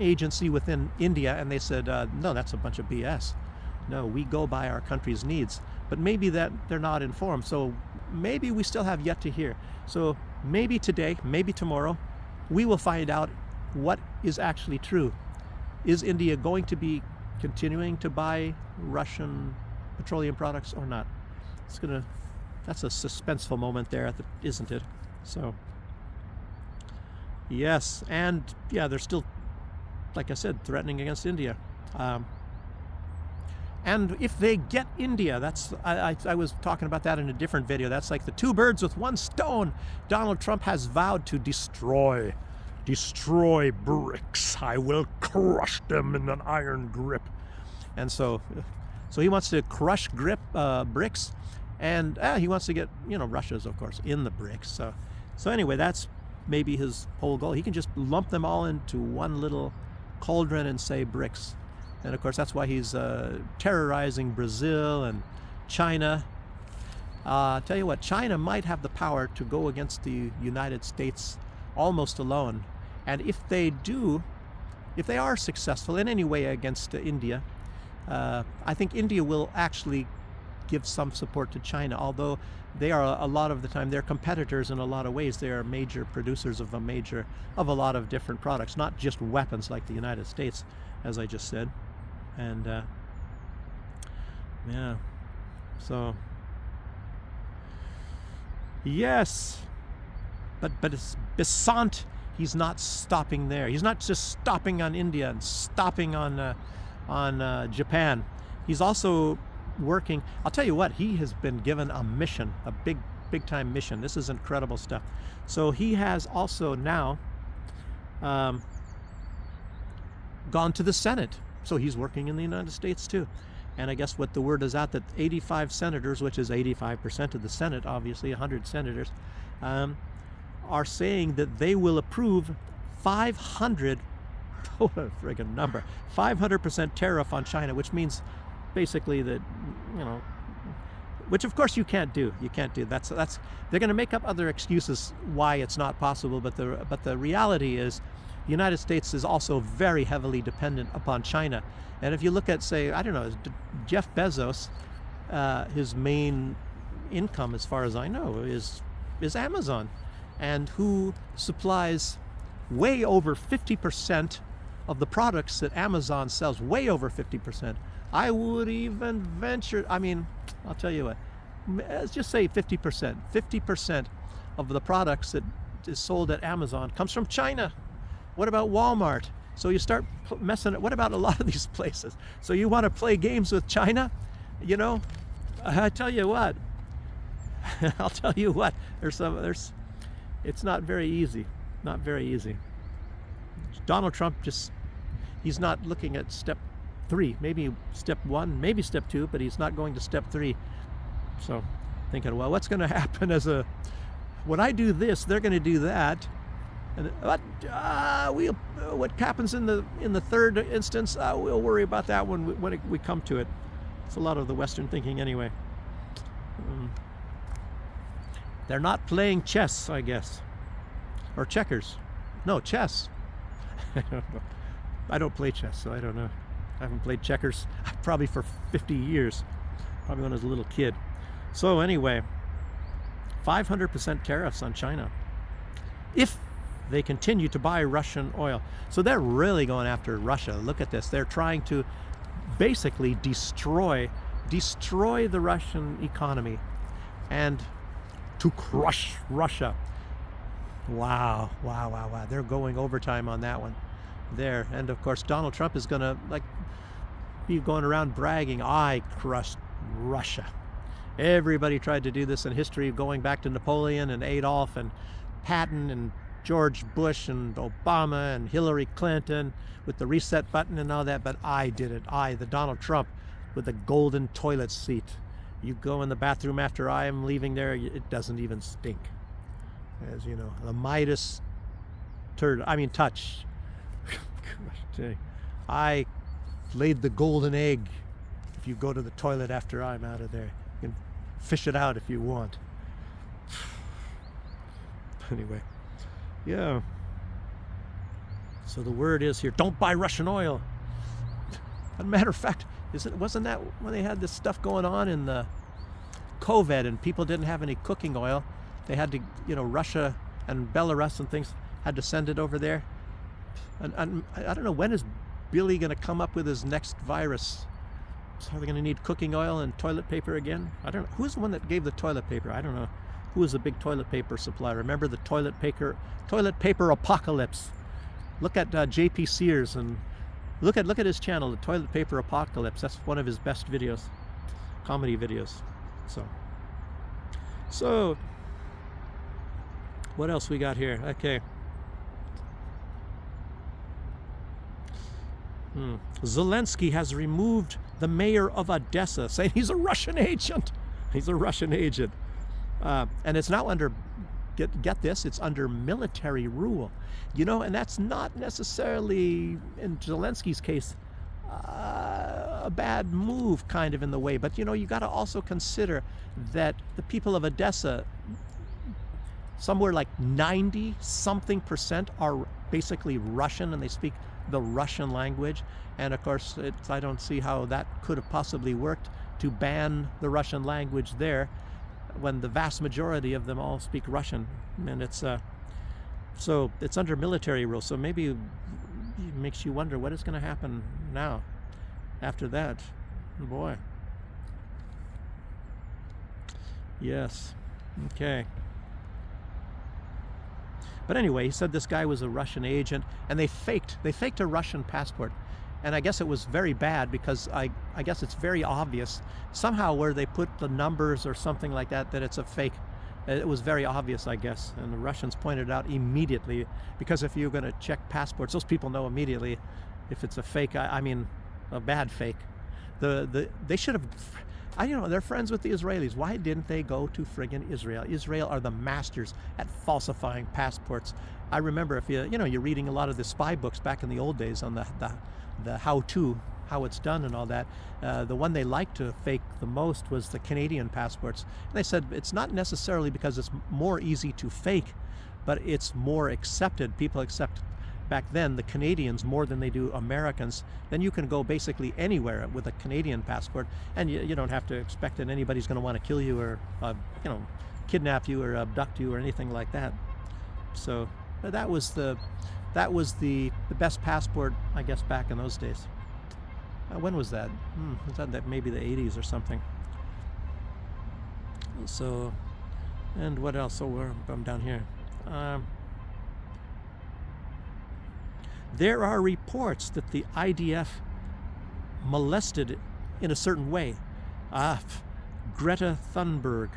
agency within India, and they said, no, that's a bunch of BS. No, we go by our country's needs. But maybe that they're not informed. So maybe we still have yet to hear. So maybe today, maybe tomorrow, we will find out what is actually true. Is India going to be continuing to buy Russian petroleum products or not? That's a suspenseful moment there, isn't it? So, yes, and yeah, they're still, like I said, threatening against India. And if they get India, I was talking about that in a different video. That's like the two birds with one stone. Donald Trump has vowed to destroy BRICS. I will crush them in an iron grip. And so he wants to crush BRICS, and he wants to get, Russia's, of course, in the BRICS. So anyway, that's maybe his whole goal. He can just lump them all into one little cauldron and say BRICS. And of course, that's why he's terrorizing Brazil and China. Tell you what, China might have the power to go against the United States almost alone. And if they are successful in any way against India, I think India will actually give some support to China, although they are a lot of the time, they're competitors in a lot of ways. They are major producers of a lot of different products, not just weapons like the United States, as I just said. And yeah, so yes, but it's Besant. He's not stopping there. He's not just stopping on India and stopping on Japan. He's also working. I'll tell you what, he has been given a mission, a big time mission. This is incredible stuff. So he has also now gone to the Senate. So he's working in the United States too. And I guess what the word is out that 85 senators, which is 85% of the Senate, obviously 100 senators, are saying that they will approve 500, what a friggin' number, 500% tariff on China, which means basically that, which of course you can't do. You can't do. That's they're going to make up other excuses why it's not possible, but the reality is the United States is also very heavily dependent upon China. And if you look at, say, I don't know, Jeff Bezos, his main income, as far as I know, is Amazon, and who supplies way over 50% of the products that Amazon sells, way over 50%. I would even venture, I mean, I'll tell you what, let's just say 50%. 50% of the products that is sold at Amazon comes from China. What about Walmart? So you start messing it. What about a lot of these places? So you want to play games with China? You know, I tell you what, I'll tell you what, it's not very easy. Not very easy. Donald Trump he's not looking at step 3, maybe step 1, maybe step 2, but he's not going to step 3. So thinking, well, what's going to happen when I do this, they're going to do that. And what happens in the third instance, we'll worry about that when we come to it. It's a lot of the Western thinking anyway. They're not playing chess, I guess. Or checkers. No, chess. I don't play chess, so I don't know. I haven't played checkers probably for 50 years. Probably when I was a little kid. So anyway, 500% tariffs on China if they continue to buy Russian oil. So they're really going after Russia. Look at this. They're trying to basically destroy the Russian economy and to crush Russia. Wow. They're going overtime on that one there. And of course, Donald Trump is going to be going around bragging, I crushed Russia. Everybody tried to do this in history, going back to Napoleon and Adolf and Patton and George Bush and Obama and Hillary Clinton with the reset button and all that, but I did it. The Donald Trump with the golden toilet seat. You go in the bathroom after I am leaving there, it doesn't even stink. As you know, the Midas touch. I laid the golden egg. If you go to the toilet after I'm out of there, you can fish it out if you want. Anyway, yeah. So the word is here, don't buy Russian oil. As a matter of fact, wasn't that when they had this stuff going on in the COVID and people didn't have any cooking oil? They had to, Russia and Belarus and things had to send it over there. And I don't know, when is Billy going to come up with his next virus? So are they going to need cooking oil and toilet paper again? I don't know. Who's the one that gave the toilet paper? I don't know. Who was the big toilet paper supplier? Remember the toilet paper apocalypse? Look at J.P. Sears and look at his channel, the Toilet Paper Apocalypse. That's one of his best videos, comedy videos. So what else we got here? Okay. Zelensky has removed the mayor of Odessa, saying he's a Russian agent. He's a Russian agent. And it's now under, get this, it's under military rule. And that's not necessarily, in Zelensky's case, a bad move kind of in the way. But, you got to also consider that the people of Odessa, somewhere like 90-something% are basically Russian, and they speak the Russian language. And of course, I don't see how that could have possibly worked to ban the Russian language there when the vast majority of them all speak Russian. And so it's under military rule. So maybe it makes you wonder what is going to happen now after that. Boy. Yes. Okay. But anyway, he said this guy was a Russian agent, and they faked a Russian passport. And I guess it was very bad because I guess it's very obvious somehow where they put the numbers or something like that it's a fake. It was very obvious, I guess. And the Russians pointed it out immediately, because if you're going to check passports, those people know immediately if it's a fake. I mean, a bad fake. They should have. They're friends with the Israelis. Why didn't they go to friggin' Israel? Israel are the masters at falsifying passports. I remember if you're reading a lot of the spy books back in the old days on the how it's done and all that. The one they liked to fake the most was the Canadian passports. And they said it's not necessarily because it's more easy to fake, but it's more accepted. People accept back then, the Canadians more than they do Americans, then you can go basically anywhere with a Canadian passport, and you don't have to expect that anybody's going to want to kill you or kidnap you or abduct you or anything like that. So that was the best passport, I guess, back in those days. When was that? Was that maybe the 80s or something? So, and what else? So I'm down here. There are reports that the IDF molested in a certain way Greta Thunberg,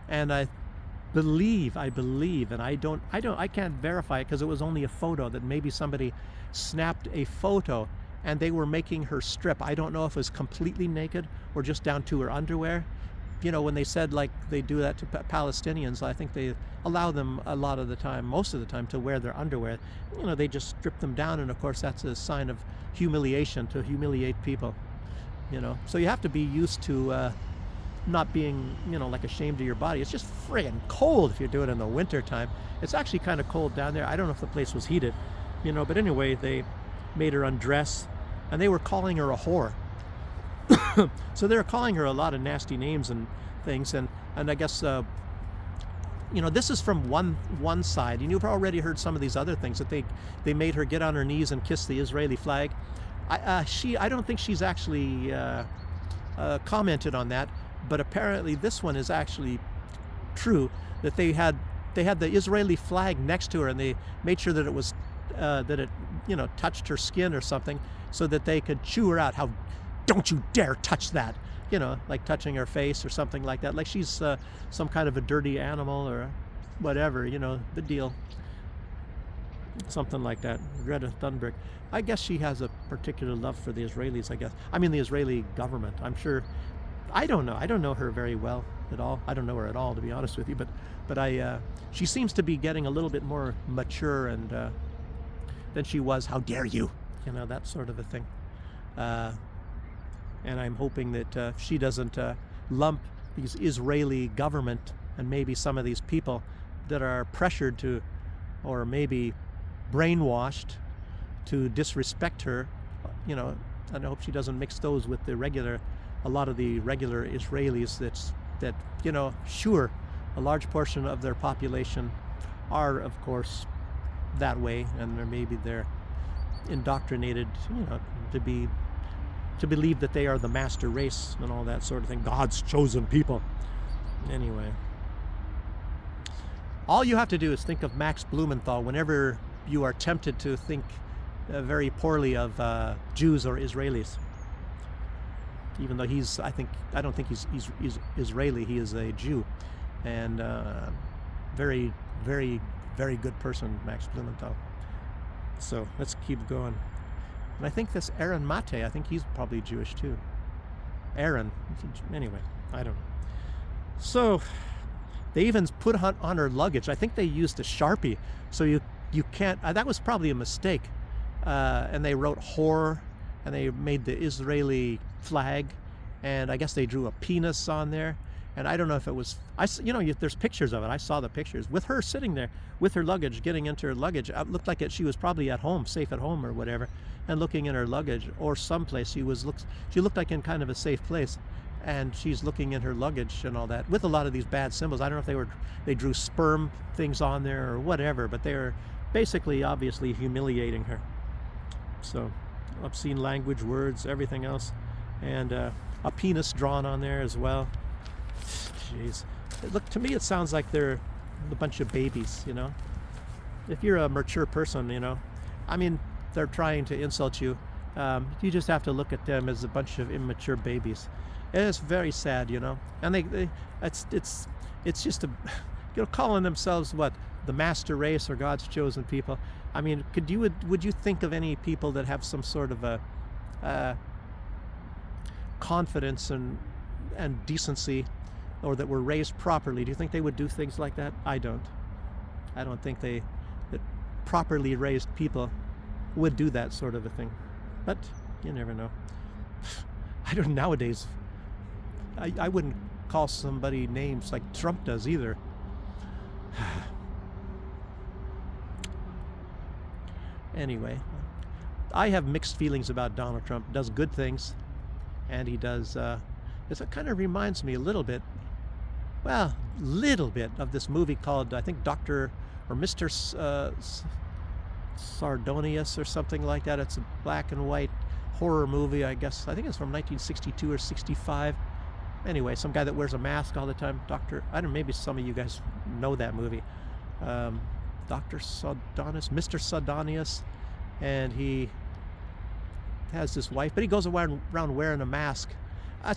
and I believe, and I can't verify it because it was only a photo that maybe somebody snapped a photo and they were making her strip. I don't know if it was completely naked or just down to her underwear. When they said like they do that to Palestinians, I think they allow them a lot of the time, most of the time, to wear their underwear. They just strip them down, and of course that's a sign of humiliation, to humiliate people. So you have to be used to not being, like ashamed of your body. It's just friggin' cold if you do it in the winter time. It's actually kind of cold down there. I don't know if the place was heated, but anyway, they made her undress, and they were calling her a whore. So they're calling her a lot of nasty names and things, and I guess this is from one side, and you've already heard some of these other things that they made her get on her knees and kiss the Israeli flag. I don't think she's actually commented on that, but apparently this one is actually true, that they had the Israeli flag next to her, and they made sure that it was that it touched her skin or something, so that they could chew her out. How don't you dare touch that, like touching her face or something like that, like she's some kind of a dirty animal or whatever, the deal, something like that. Greta Thunberg, I guess she has a particular love for the Israelis, I guess. I mean the Israeli government, I'm sure. I don't know her very well at all. I don't know her at all, to be honest with you, but she seems to be getting a little bit more mature and than she was. How dare you, that sort of a thing. And I'm hoping that she doesn't lump these Israeli government and maybe some of these people that are pressured to, or maybe brainwashed to disrespect her, and I hope she doesn't mix those with a lot of the regular Israelis that sure, a large portion of their population are, of course, that way, and maybe they're indoctrinated, to believe that they are the master race and all that sort of thing, God's chosen people. Anyway, all you have to do is think of Max Blumenthal whenever you are tempted to think very poorly of Jews or Israelis. Even though I don't think he's Israeli, he is a Jew, and very, very, very good person, Max Blumenthal. So let's keep going. And I think this Aaron Mate, I think he's probably Jewish too. Aaron, anyway, I don't know. So they even put on her luggage, I think they used a Sharpie, so you can't, that was probably a mistake. And they wrote whore, and they made the Israeli flag, and I guess they drew a penis on there. And I don't know if it was, there's pictures of it. I saw the pictures with her sitting there with her luggage, getting into her luggage. It looked like she was probably at home, safe at home or whatever, and looking in her luggage or someplace. She looked like in kind of a safe place, and she's looking in her luggage and all that with a lot of these bad symbols. I don't know if they drew sperm things on there or whatever, but they were basically obviously humiliating her. So obscene language, words, everything else, and a penis drawn on there as well. Jeez. Look, to me it sounds like they're a bunch of babies, If you're a mature person, I mean, they're trying to insult you. You just have to look at them as a bunch of immature babies. And it's very sad, And it's just calling themselves what? The master race or God's chosen people. I mean, would you think of any people that have some sort of a confidence and decency, or that were raised properly? Do you think they would do things like that? I don't think that properly raised people would do that sort of a thing. But you never know. I don't nowadays. I wouldn't call somebody names like Trump does either. Anyway, I have mixed feelings about Donald Trump. He does good things, and he does. It kind of reminds me a little bit, well, little bit of this movie called, I think, Doctor or Mr. Sardonius or something like that. It's a black and white horror movie, I guess. I think it's from 1962 or 65. Anyway, some guy that wears a mask all the time. I don't know, maybe some of you guys know that movie. Dr. Sardonius, Mr. Sardonius, and he has this wife, but he goes around wearing a mask. I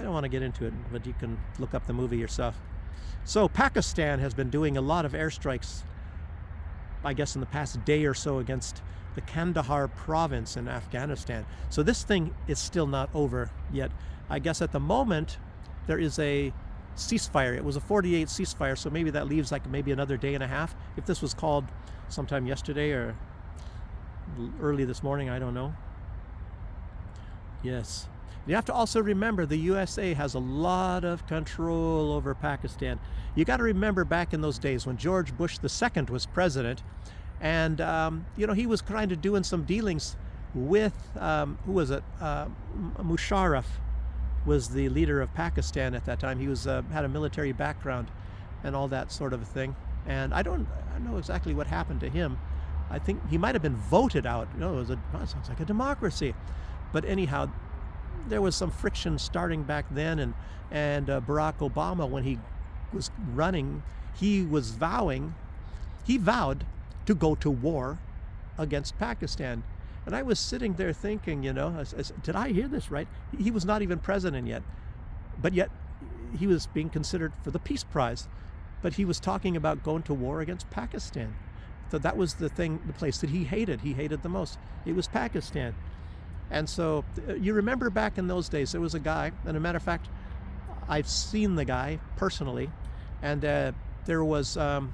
don't want to get into it, but you can look up the movie yourself. So Pakistan has been doing a lot of airstrikes, I guess, in the past day or so against the Kandahar province in Afghanistan. So this thing is still not over yet. I guess at the moment there is a ceasefire. It was a 48 ceasefire, so maybe that leaves like maybe another day and a half. If this was called sometime yesterday or early this morning, I don't know. Yes. You have to also remember the USA has a lot of control over Pakistan. You got to remember back in those days when George Bush II was president, and he was kind of doing some dealings with who was it? Musharraf was the leader of Pakistan at that time. He was had a military background and all that sort of thing. And I don't know exactly what happened to him. I think he might have been voted out. It sounds like a democracy. But anyhow, there was some friction starting back then, and Barack Obama, when he was running, he vowed to go to war against Pakistan. And I was sitting there thinking, did I hear this right? He was not even president yet, but yet he was being considered for the Peace Prize, but he was talking about going to war against Pakistan. So that was the place that he hated the most. It was Pakistan. And so you remember back in those days, there was a guy, and a matter of fact, I've seen the guy personally, and there was, and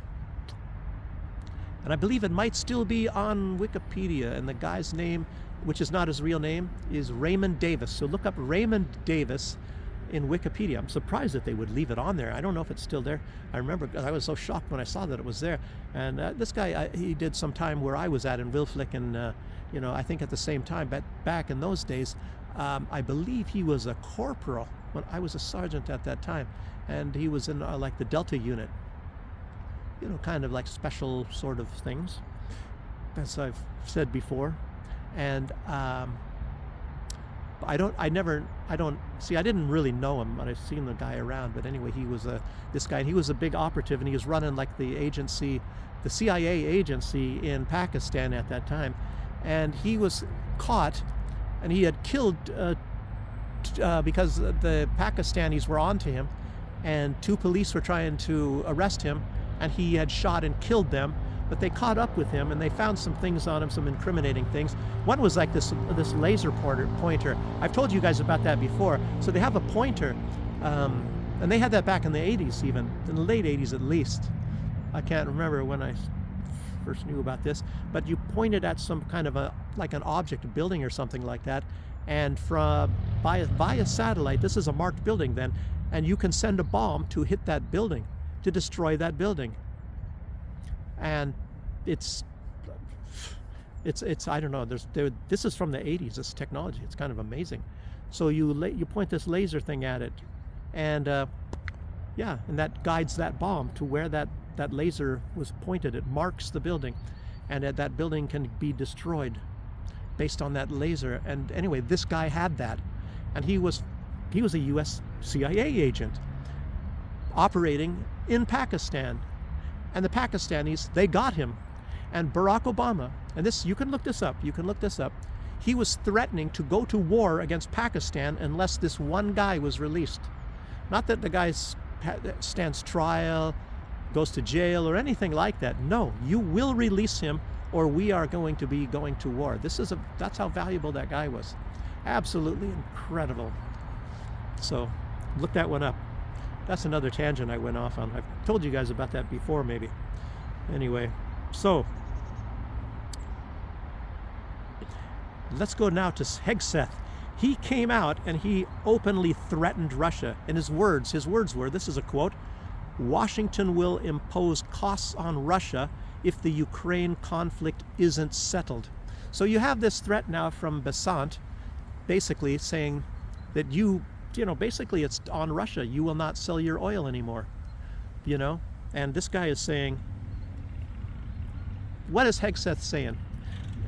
I believe it might still be on Wikipedia, and the guy's name, which is not his real name, is Raymond Davis. So look up Raymond Davis in Wikipedia. I'm surprised that they would leave it on there. I don't know if it's still there. I remember I was so shocked when I saw that it was there. And this guy, he did some time where I was at in Wilflick, and I think at the same time, but back in those days, I believe he was a corporal when I was a sergeant at that time, and he was in like the Delta unit, kind of like special sort of things, as I've said before. And I didn't really know him, but I've seen the guy around. But anyway, he was this guy, and he was a big operative, and he was running like the CIA agency in Pakistan at that time. And he was caught, and he had killed, because the Pakistanis were onto him, and 2 police were trying to arrest him, and he had shot and killed them. But they caught up with him, and they found some things on him, some incriminating things. One was like this laser pointer. I've told you guys about that before. So they have a pointer, and they had that back in the 80s, even in the late 80s at least. I can't remember when I first knew about this, but you pointed at some kind of like an object, a building or something like that, and via satellite, this is a marked building then, and you can send a bomb to hit that building, to destroy that building. And it's I don't know, this is from the 80s, this technology. It's kind of amazing. So you point this laser thing at it, and and that guides that bomb to where that laser was pointed. It marks the building, and that building can be destroyed based on that laser. And anyway, this guy had that, and he was a US CIA agent operating in Pakistan. And the Pakistanis, they got him. And Barack Obama, and this, you can look this up, he was threatening to go to war against Pakistan unless this one guy was released. Not that the guy stands trial, goes to jail, or anything like that. No, you will release him, or we are going to be going to war. That's how valuable that guy was. Absolutely incredible. So look that one up. That's another tangent I went off on. I've told you guys about that before, maybe. Anyway, so let's go now to Hegseth. He came out and he openly threatened Russia. And his words were, this is a quote, Washington will impose costs on Russia if the Ukraine conflict isn't settled. So you have this threat now from Besant, basically saying that basically it's on Russia. You will not sell your oil anymore, And this guy is saying, what is Hegseth saying?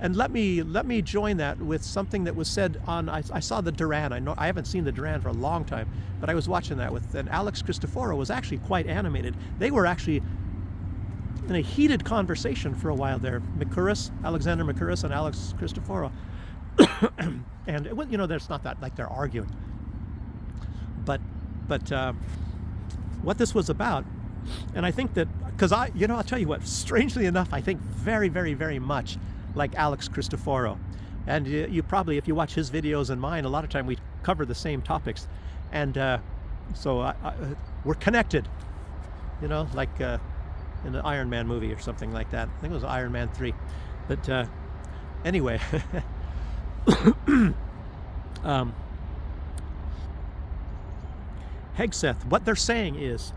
And let me join that with something that was said on, I saw the Duran. I haven't seen the Duran for a long time, but I was watching that and Alex Cristoforo was actually quite animated. They were actually in a heated conversation for a while there. Alexander Mercouris and Alex Cristoforo. And there's not that like they're arguing. But what this was about, and I think that, because I'll tell you what, strangely enough, I think very, very, very much like Alex Cristoforo. And you probably, if you watch his videos and mine, a lot of time we cover the same topics. And so we're connected, like in the Iron Man movie or something like that. I think it was Iron Man 3. But anyway, Hegseth, what they're saying is,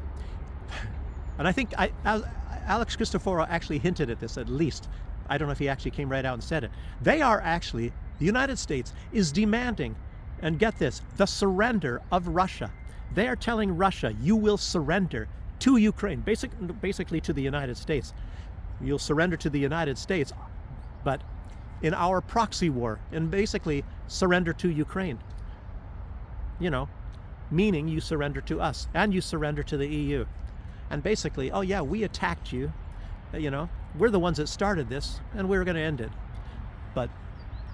and I think Alex Cristoforo actually hinted at this at least. I don't know if he actually came right out and said it. They are actually, the United States is demanding, and get this, the surrender of Russia. They are telling Russia, you will surrender to Ukraine, basically to the United States. You'll surrender to the United States, but in our proxy war, and basically surrender to Ukraine. Meaning you surrender to us, and you surrender to the EU. And basically, oh yeah, we attacked you, we're the ones that started this, and we're going to end it. But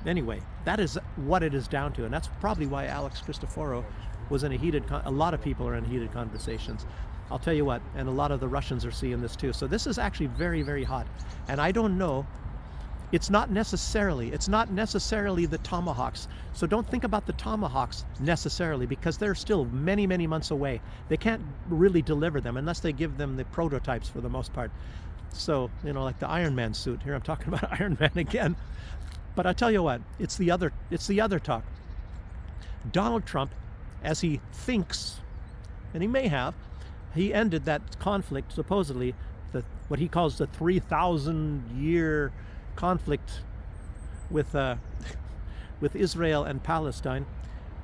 anyway, that is what it is down to, and that's probably why Alex Cristoforo was in a lot of people are in heated conversations. I'll tell you what, and a lot of the Russians are seeing this too. So this is actually very, very hot. And I don't know, it's not necessarily the Tomahawks. So don't think about the Tomahawks necessarily, because they're still many, many months away. They can't really deliver them unless they give them the prototypes for the most part. So, like the Iron Man suit. Here I'm talking about Iron Man again. But I tell you what, it's the other talk. Donald Trump, as he thinks, and he may have, he ended that conflict, supposedly, what he calls the 3,000-year conflict with Israel and Palestine.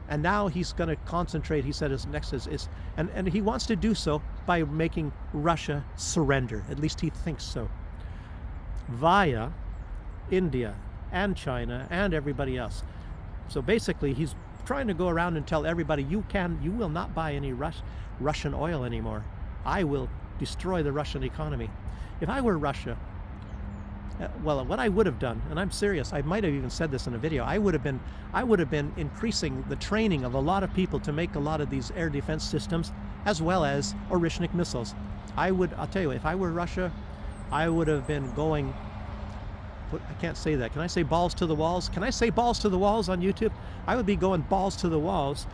And now he's going to concentrate, he said his next is and he wants to do so by making Russia surrender. At least he thinks so. Via India and China and everybody else. So basically he's trying to go around and tell everybody, you will not buy any Russian oil anymore. I will destroy the Russian economy. If I were Russia, well, what I would have done, and I'm serious, I might have even said this in a video, I would have been increasing the training of a lot of people to make a lot of these air defense systems, as well as Orishnik missiles. I'll tell you, if I were Russia, I would have been going, I can't say that. Can I say balls to the walls? Can I say balls to the walls on YouTube? I would be going balls to the walls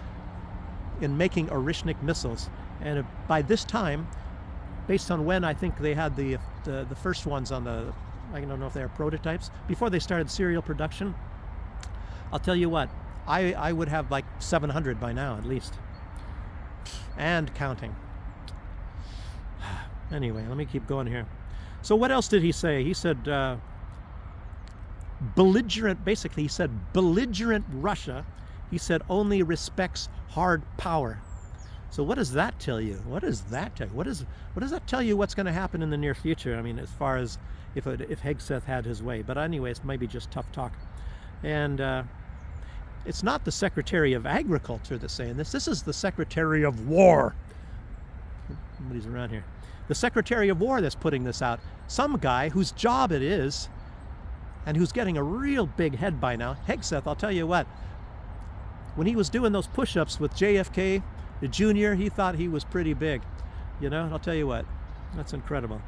in making Orishnik missiles. And by this time, based on when I think they had the first ones on the, I don't know if they are prototypes, before they started serial production, I'll tell you what, I would have like 700 by now at least, and counting. Anyway, let me keep going here. So what else did he say? He said belligerent, basically he said belligerent Russia, he said, only respects hard power. So what does that tell you? What does that tell you? What does that tell you what's going to happen in the near future? I mean, as far as if Hegseth had his way. But anyways, maybe just tough talk. And it's not the Secretary of Agriculture that's saying this. This is the Secretary of War. Somebody's around here. The Secretary of War that's putting this out. Some guy whose job it is, and who's getting a real big head by now. Hegseth, I'll tell you what, when he was doing those push-ups with JFK, the Jr., he thought he was pretty big. And I'll tell you what, that's incredible.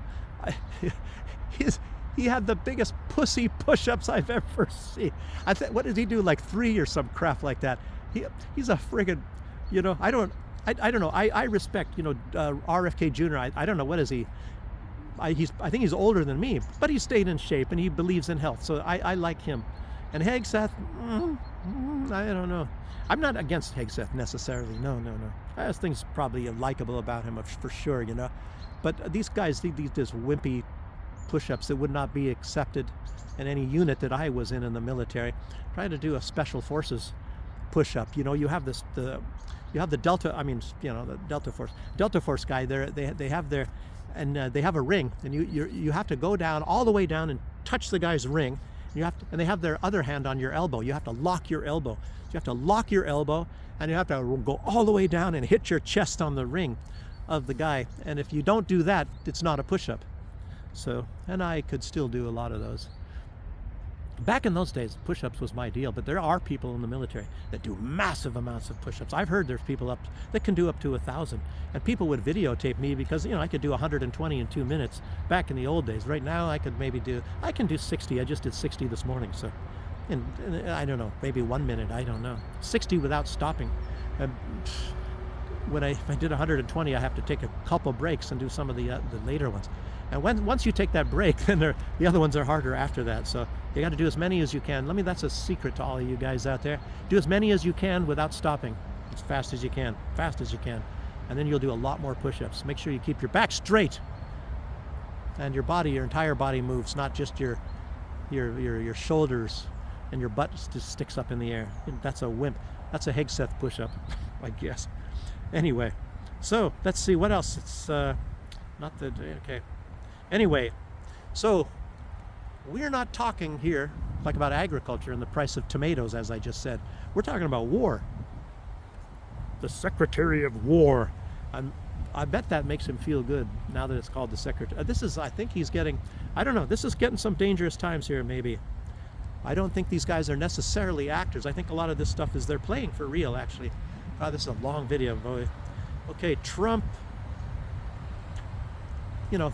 He had the biggest pussy push-ups I've ever seen. What did he do, like 3 or some crap like that? He's a friggin', I don't know. I respect, RFK Jr. I don't know, what is he? I think he's older than me, but he stayed in shape and he believes in health. So I like him. And Hegseth, I don't know. I'm not against Hegseth necessarily. No, no, no. There's things probably likable about him for sure, you know. But these guys, these just wimpy push-ups that would not be accepted in any unit that I was in the military. Trying to do a special forces push-up. You know, you have you have the Delta. I mean, you know, the Delta Force guy. They have their, and they have a ring, and you have to go down all the way down and touch the guy's ring. And they have their other hand on your elbow. You have to lock your elbow. So you have to lock your elbow, and you have to go all the way down and hit your chest on the ring of the guy. And if you don't do that, it's not a push-up. So, and I could still do a lot of those. Back in those days, push-ups was my deal, but there are people in the military that do massive amounts of push-ups. I've heard there's people that can do up to 1,000, and people would videotape me because, you know, I could do 120 in 2 minutes back in the old days. Right now, I can do 60. I just did 60 this morning, so, and I don't know, maybe 1 minute, I don't know. 60 without stopping. If I did 120, I have to take a couple breaks and do some of the later ones. And once you take that break, then the other ones are harder after that. So you got to do as many as you can. That's a secret to all of you guys out there. Do as many as you can without stopping, as fast as you can, and then you'll do a lot more push-ups. Make sure you keep your back straight, and your entire body moves, not just your shoulders and your butt just sticks up in the air. That's a wimp. That's a Hegseth push-up, I guess. Anyway, so let's see what else. It's not the okay. Anyway, so we're not talking here like about agriculture and the price of tomatoes, as I just said. We're talking about war. The Secretary of War. I bet that makes him feel good now that it's called the Secretary. I think he's getting, I don't know, this is getting some dangerous times here, maybe. I don't think these guys are necessarily actors. I think a lot of this stuff is they're playing for real, actually. This is a long video, boy. Okay, Trump, you know,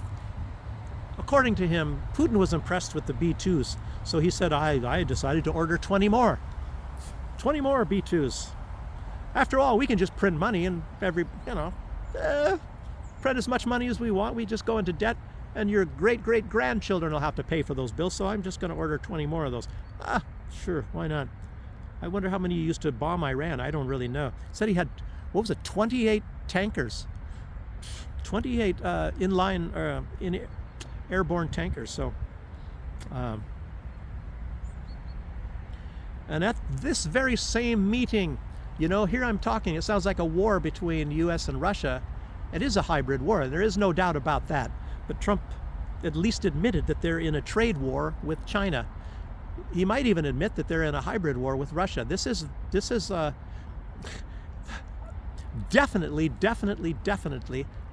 according to him, Putin was impressed with the B-2s. So he said, I decided to order 20 more. 20 more B-2s. After all, we can just print money and print as much money as we want. We just go into debt, and your great-great-grandchildren will have to pay for those bills. So I'm just going to order 20 more of those. Sure, why not? I wonder how many you used to bomb Iran. I don't really know. Said he had, 28 tankers. 28 airborne tankers. So, and at this very same meeting, you know, here I'm talking, it sounds like a war between U.S. and Russia. It is a hybrid war. There is no doubt about that. But Trump at least admitted that they're in a trade war with China. He might even admit that they're in a hybrid war with Russia. This is definitely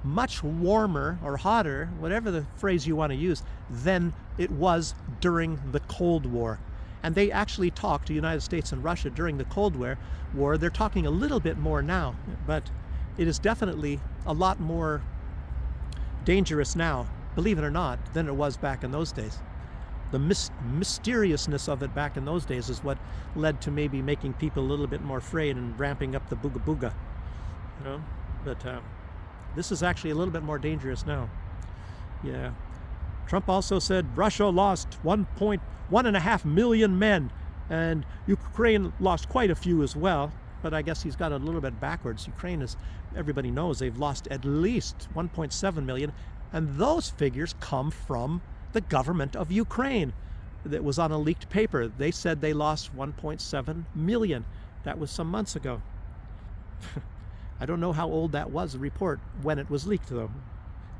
much warmer or hotter, whatever the phrase you want to use, than it was during the Cold War. And they actually talked to the United States and Russia during the Cold War. They're talking a little bit more now, but it is definitely a lot more dangerous now, believe it or not, than it was back in those days. The mysteriousness of it back in those days is what led to maybe making people a little bit more afraid and ramping up the booga booga, you know. But this is actually a little bit more dangerous now. Yeah. Trump also said Russia lost 1.5 million men, and Ukraine lost quite a few as well. But I guess he's got it a little bit backwards. Ukraine, as everybody knows, they've lost at least 1.7 million, and those figures come from the government of Ukraine. That was on a leaked paper. They said they lost 1.7 million. That was some months ago. I don't know how old that was, the report, when it was leaked, though.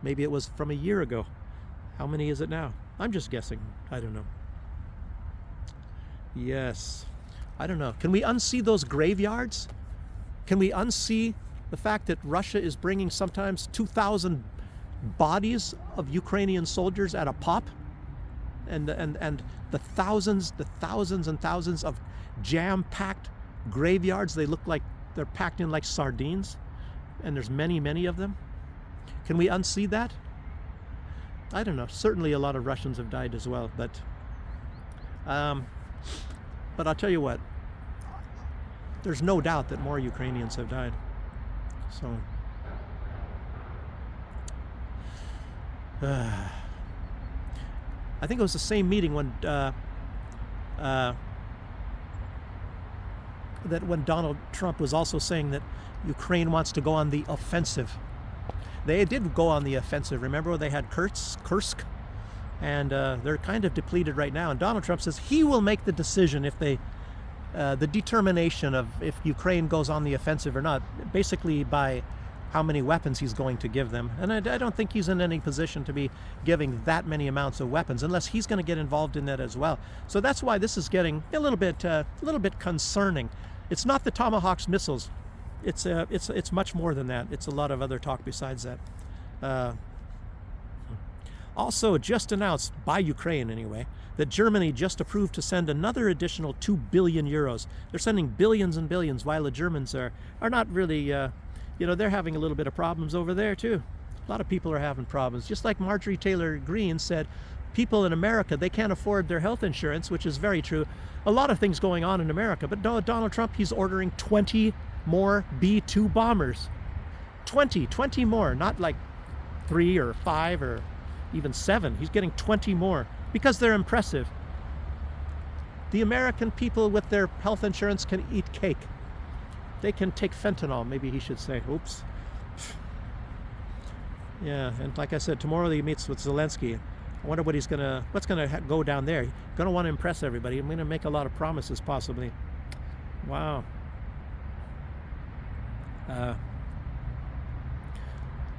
Maybe it was from a year ago. How many is it now? I'm just guessing. I don't know. Yes. I don't know. Can we unsee those graveyards? Can we unsee the fact that Russia is bringing sometimes 2,000 bodies of Ukrainian soldiers at a pop, and the thousands and thousands of jam-packed graveyards? They look like they're packed in like sardines, and there's many of them. Can we unsee that? I don't know. Certainly a lot of Russians have died as well, but I'll tell you what, there's no doubt that more Ukrainians have died. So I think it was the same meeting when that when Donald Trump was also saying that Ukraine wants to go on the offensive. They did go on the offensive. Remember, they had Kursk, and they're kind of depleted right now. And Donald Trump says he will make the decision if they, the determination of if Ukraine goes on the offensive or not, basically by how many weapons he's going to give them. And I don't think he's in any position to be giving that many amounts of weapons unless he's going to get involved in that as well. So that's why this is getting a little bit concerning. It's not the Tomahawk missiles. It's much more than that. It's a lot of other talk besides that. Also, just announced by Ukraine anyway, that Germany just approved to send another additional 2 billion euros. They're sending billions and billions, while the Germans are not really, they're having a little bit of problems over there too. A lot of people are having problems. Just like Marjorie Taylor Greene said, people in America, they can't afford their health insurance, which is very true. A lot of things going on in America, but Donald Trump, he's ordering 20 more B-2 bombers. 20 more, not like 3 or 5 or even 7. He's getting 20 more because they're impressive. The American people with their health insurance can eat cake. They can take fentanyl, maybe he should say. Oops. Yeah, and like I said, tomorrow he meets with Zelensky. I wonder what's gonna go down there. He's gonna want to impress everybody. I'm gonna make a lot of promises, possibly. Wow.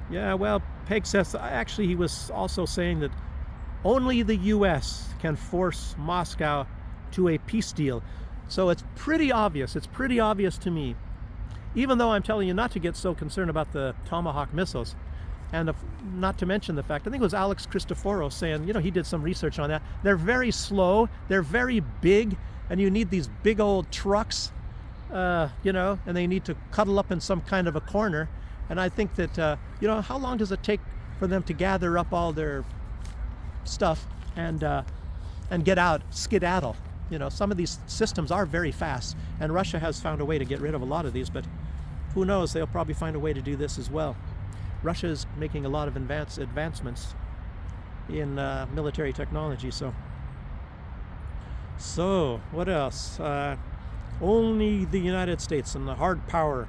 Yeah, well, Peg says, actually he was also saying that only the US can force Moscow to a peace deal. So it's pretty obvious to me, even though I'm telling you not to get so concerned about the Tomahawk missiles, and not to mention the fact, I think it was Alex Christoforou saying, he did some research on that. They're very slow, they're very big, and you need these big old trucks, and they need to cuddle up in some kind of a corner. And I think that, how long does it take for them to gather up all their stuff and get out, skedaddle? Some of these systems are very fast, and Russia has found a way to get rid of a lot of these, but who knows, they'll probably find a way to do this as well. Russia is making a lot of advancements in military technology, so what else? Only the United States and the hard power.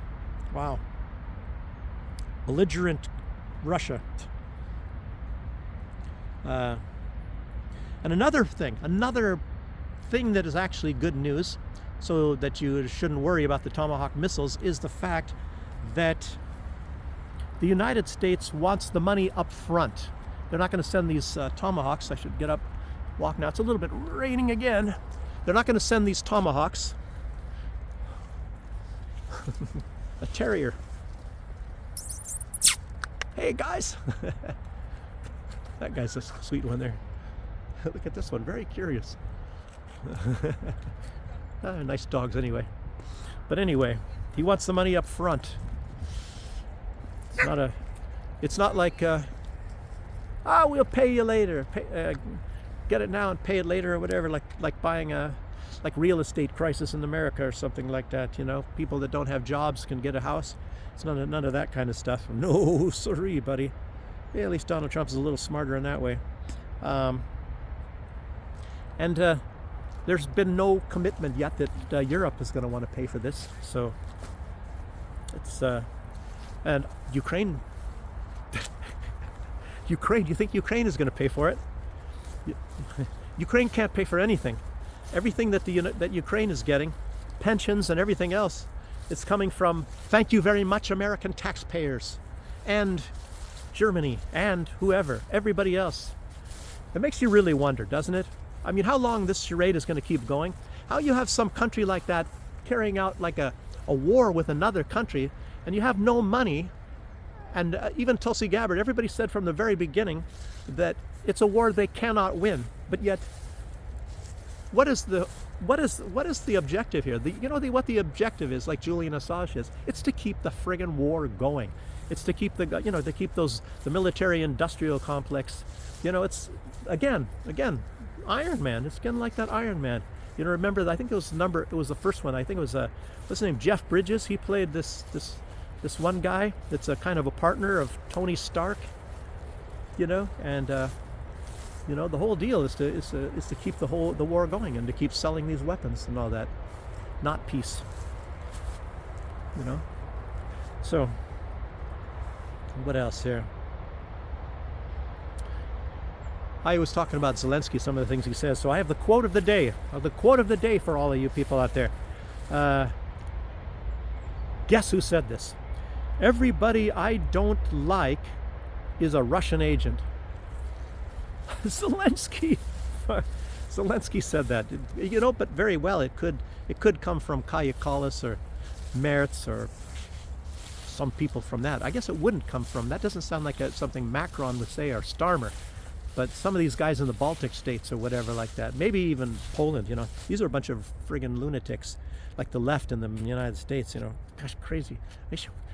Wow. Belligerent Russia. And another thing that is actually good news, so that you shouldn't worry about the Tomahawk missiles, is the fact that the United States wants the money up front. They're not going to send these Tomahawks. I should get up, walk now. It's a little bit raining again. They're not going to send these Tomahawks. A terrier. Hey guys. That guy's a sweet one there. Look at this one, very curious. Nice dogs anyway. But anyway, he wants the money up front. It's not like we'll pay you later. Get it now and pay it later or whatever, like buying like real estate crisis in America or something like that. People that don't have jobs can get a house. It's none of that kind of stuff. No, sorry, buddy. Yeah, at least Donald Trump is a little smarter in that way. And there's been no commitment yet that Europe is going to want to pay for this. So it's and Ukraine. Ukraine. You think Ukraine is going to pay for it? Ukraine can't pay for anything. Everything that that Ukraine is getting, pensions and everything else, it's coming from, thank you very much, American taxpayers, and Germany, and whoever, everybody else. It makes you really wonder, doesn't it? I mean, how long this charade is going to keep going? How you have some country like that carrying out like a war with another country, and you have no money. And even Tulsi Gabbard, everybody said from the very beginning that it's a war they cannot win. But yet, what is the objective here? What the objective is, like Julian Assange is, it's to keep the friggin' war going. It's to keep the military-industrial complex. It's again, Iron Man. It's again like that Iron Man. Remember, I think it was the first one. I think it was what's his name? Jeff Bridges. He played this one guy that's a kind of a partner of Tony Stark. And the whole deal is to keep the war going and to keep selling these weapons and all that. Not peace. you know. So, what else here? I was talking about Zelensky, some of the things he says. So I have the quote of the day. The quote of the day for all of you people out there. Guess who said this? Everybody I don't like is a Russian agent. Zelensky. Zelensky said that. You know, but very well it could come from Kaja Kallas or Merz or some people from that. I guess it wouldn't come from. That doesn't sound like something Macron would say or Starmer. But some of these guys in the Baltic states or whatever like that, maybe even Poland, you know, these are a bunch of friggin' lunatics, like the left in the United States, you know. Gosh, crazy.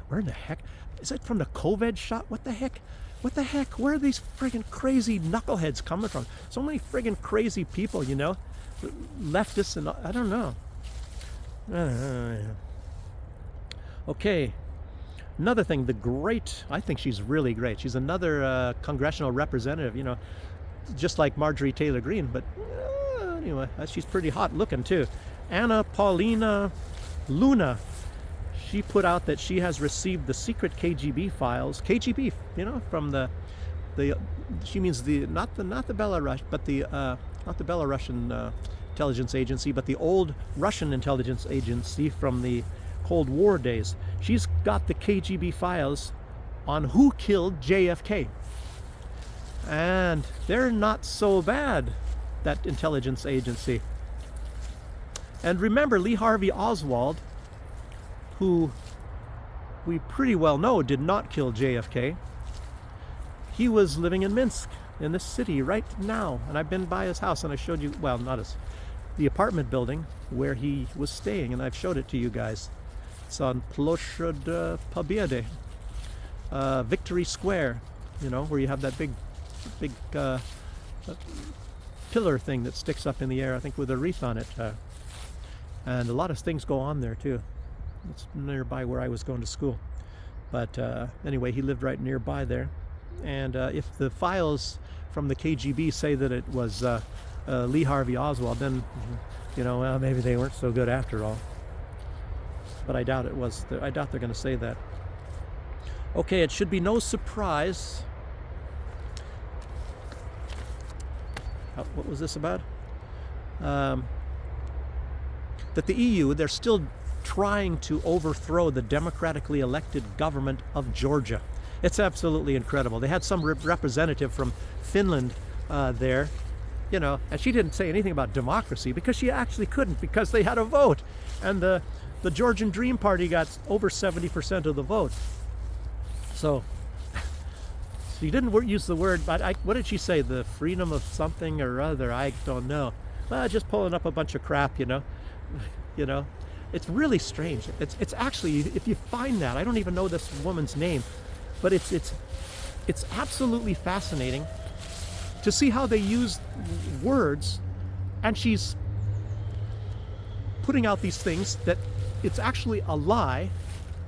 Where in the heck? Is it from the COVID shot? What the heck? What the heck? Where are these friggin' crazy knuckleheads coming from? So many friggin' crazy people, you know, leftists and I don't know. Okay. Another thing, I think she's really great. She's another congressional representative, you know, just like Marjorie Taylor Greene, but anyway, she's pretty hot looking too. Anna Paulina Luna, she put out that she has received the secret KGB files, KGB, you know, from the she means not the Belarus, but not the Belarusian intelligence agency, but the old Russian intelligence agency from the Cold War days. She's got the KGB files on who killed JFK. And they're not so bad, that intelligence agency. And remember, Lee Harvey Oswald, who we pretty well know did not kill JFK, he was living in Minsk, in this city right now. And I've been by his house and I showed you, well, not the apartment building where he was staying, and I've showed it to you guys. It's on Ploshchad Pobiedy, Victory Square, you know, where you have that big pillar thing that sticks up in the air, I think with a wreath on it. And a lot of things go on there too. It's nearby where I was going to school. But anyway, he lived right nearby there. And if the files from the KGB say that it was Lee Harvey Oswald, then, you know, well, maybe they weren't so good after all. But I doubt it was. I doubt they're going to say that. Okay, it should be no surprise. What was this about? That the EU, they're still trying to overthrow the democratically elected government of Georgia. It's absolutely incredible. They had some representative from Finland there, you know, and she didn't say anything about democracy because she actually couldn't, because they had a vote. And the Georgian Dream Party got over 70% of the vote. So she didn't use the word, but what did she say? The freedom of something or other, I don't know. Well, just pulling up a bunch of crap, you know. You know, it's really strange. It's actually, if you find that, I don't even know this woman's name, but it's absolutely fascinating to see how they use words, and she's putting out these things that it's actually a lie,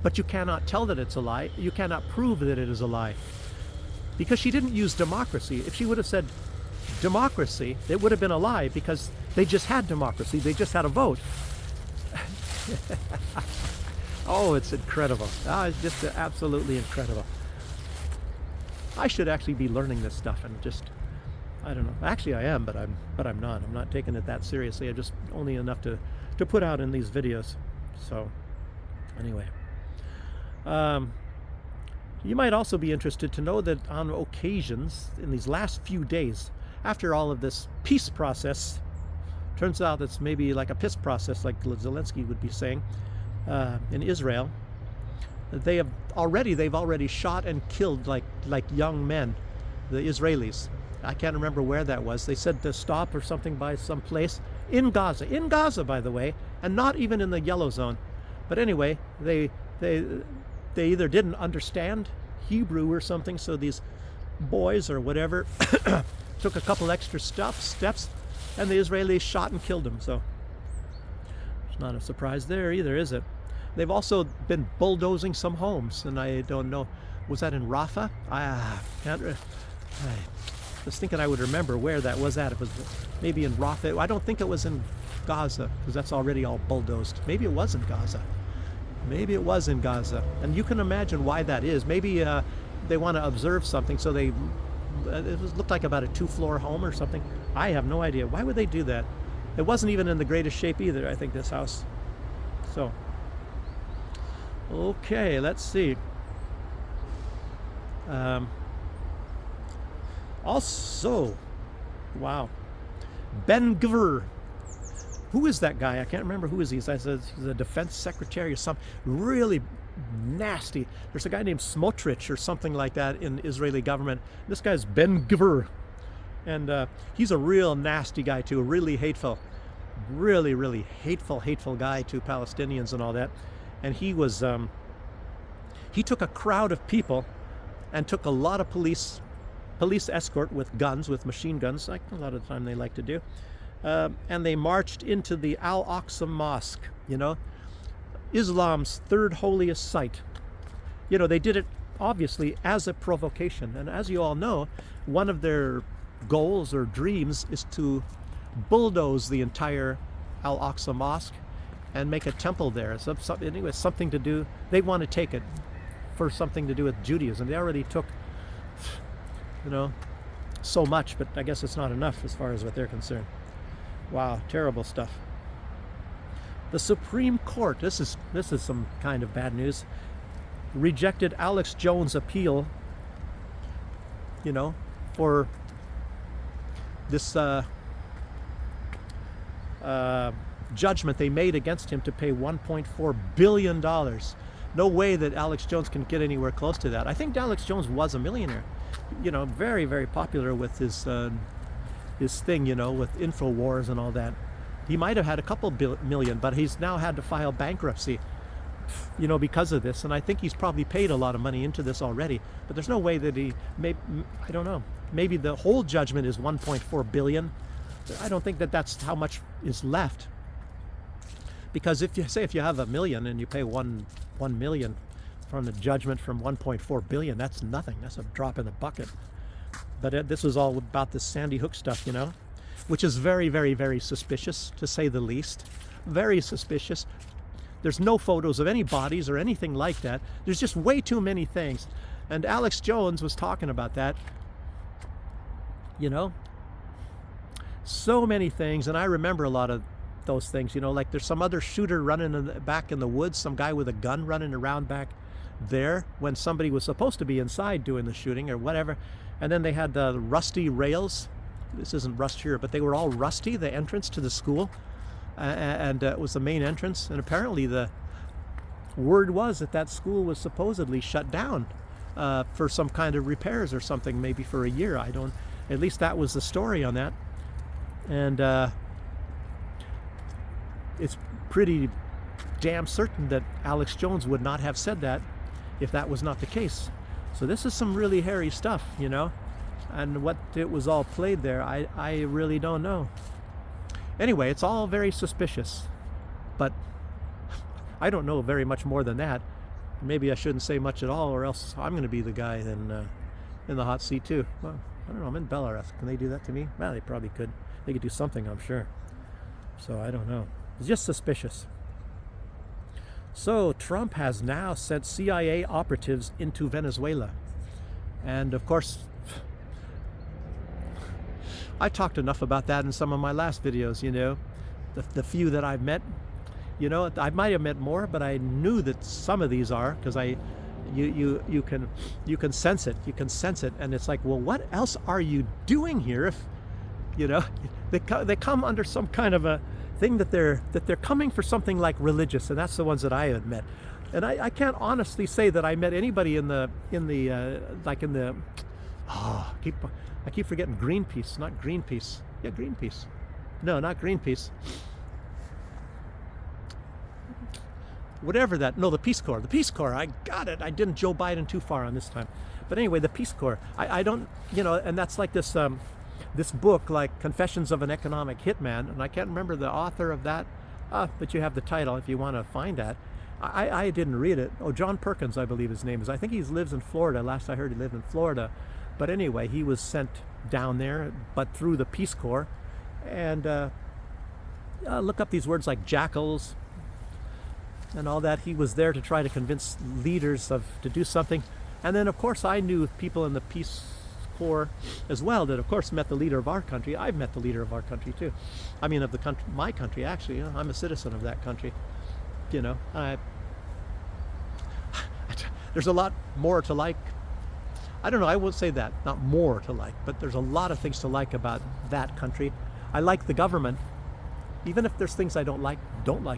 but you cannot tell that it's a lie. You cannot prove that it is a lie. Because she didn't use democracy. If she would have said democracy, it would have been a lie, because they just had democracy. They just had a vote. Oh, it's incredible. It's just absolutely incredible. I should actually be learning this stuff and just, I don't know. Actually, I am, but I'm not. I'm not taking it that seriously. I just only enough to put out in these videos. So, anyway. You might also be interested to know that on occasions, in these last few days, after all of this peace process, turns out it's maybe like a piss process, like Zelensky would be saying, in Israel, they've already shot and killed like young men, the Israelis. I can't remember where that was. They said to stop or something by some place in Gaza, by the way, and not even in the yellow zone. But anyway, they either didn't understand Hebrew or something, so these boys or whatever took a couple extra steps, and the Israelis shot and killed them. So it's not a surprise there either, is it? They've also been bulldozing some homes, and I don't know, was that in Rafah? I was thinking I would remember where that was at. It was maybe in Rafah. I don't think it was in Gaza, because that's already all bulldozed. Maybe it was in Gaza. Maybe it was in Gaza. And you can imagine why that is. Maybe they want to observe something, so they looked like about a 2-floor home or something. I have no idea. Why would they do that? It wasn't even in the greatest shape either, I think, this house. So, okay, let's see. Also, wow, Ben-Gvir. Who is that guy? I can't remember who is he. He's a defense secretary or something. Really nasty. There's a guy named Smotrich or something like that in the Israeli government. This guy's Ben-Gvir. And he's a real nasty guy too, really hateful. Really, really hateful guy to Palestinians and all that. And he was, he took a crowd of people and took a lot of police escort with guns, with machine guns, like a lot of the time they like to do. And they marched into the Al-Aqsa Mosque, you know, Islam's third holiest site. You know, they did it obviously as a provocation. And as you all know, one of their goals or dreams is to bulldoze the entire Al-Aqsa Mosque and make a temple there. So anyway, something to do, they want to take it for something to do with Judaism. They already took, you know, so much, but I guess it's not enough as far as what they're concerned. Wow, terrible stuff. The Supreme Court, this is some kind of bad news, rejected Alex Jones' appeal, you know, for this judgment they made against him to pay $1.4 billion. No way that Alex Jones can get anywhere close to that. I think Alex Jones was a millionaire, you know, very, very popular with his thing, you know, with InfoWars and all that. He might have had a couple million, but he's now had to file bankruptcy, you know, because of this. And I think he's probably paid a lot of money into this already. But there's no way that he, I don't know. Maybe the whole judgment is 1.4 billion. I don't think that that's how much is left. Because if you have $1 million and you pay 1 million from the judgment from 1.4 billion, that's nothing. That's a drop in the bucket. But this was all about this Sandy Hook stuff, you know, which is very, very, very suspicious, to say the least. Very suspicious. There's no photos of any bodies or anything like that. There's just way too many things. And Alex Jones was talking about that, you know. So many things, and I remember a lot of those things, you know, like there's some other shooter running back in the woods, some guy with a gun running around back there when somebody was supposed to be inside doing the shooting or whatever. And then they had the rusty rails. This isn't rust here, but they were all rusty, the entrance to the school. And it was the main entrance. And apparently the word was that school was supposedly shut down for some kind of repairs or something, maybe for a year. At least that was the story on that. And it's pretty damn certain that Alex Jones would not have said that if that was not the case. So this is some really hairy stuff, you know, and what it was all played there, I really don't know. Anyway, it's all very suspicious, but I don't know very much more than that. Maybe I shouldn't say much at all, or else I'm going to be the guy in the hot seat too. Well, I don't know, I'm in Belarus. Can they do that to me? Well, they probably could. They could do something, I'm sure. So I don't know. It's just suspicious. So Trump has now sent CIA operatives into Venezuela. And of course, I talked enough about that in some of my last videos, you know, the few that I've met. You know, I might have met more, but I knew that some of these are, because you can sense it. You can sense it, and it's like, well, what else are you doing here? If you know, they come under some kind of a thing that they're coming for something like religious, and that's the ones that I had met. And I can't honestly say that I met anybody I keep forgetting Greenpeace, not Greenpeace. Yeah, Greenpeace. No, not Greenpeace. Whatever that. No, the Peace Corps. The Peace Corps. I got it. I didn't Joe Biden too far on this time. But anyway, the Peace Corps. I don't, you know, and that's like this this book, like Confessions of an Economic Hitman, and I can't remember the author of that, but you have the title if you want to find that. I didn't read it. Oh, John Perkins, I believe his name is. I think he lives in Florida. Last I heard, he lived in Florida. But anyway, he was sent down there, but through the Peace Corps. And look up these words like jackals, and all that. He was there to try to convince leaders to do something. And then, of course, I knew people in the Peace Corps as well that, of course, met the leader of our country. I've met the leader of our country, too. I mean, of the country, my country, actually. I'm a citizen of that country. There's a lot more to like. I don't know, I won't say that, not more to like, but there's a lot of things to like about that country. I like the government. Even if there's things I don't like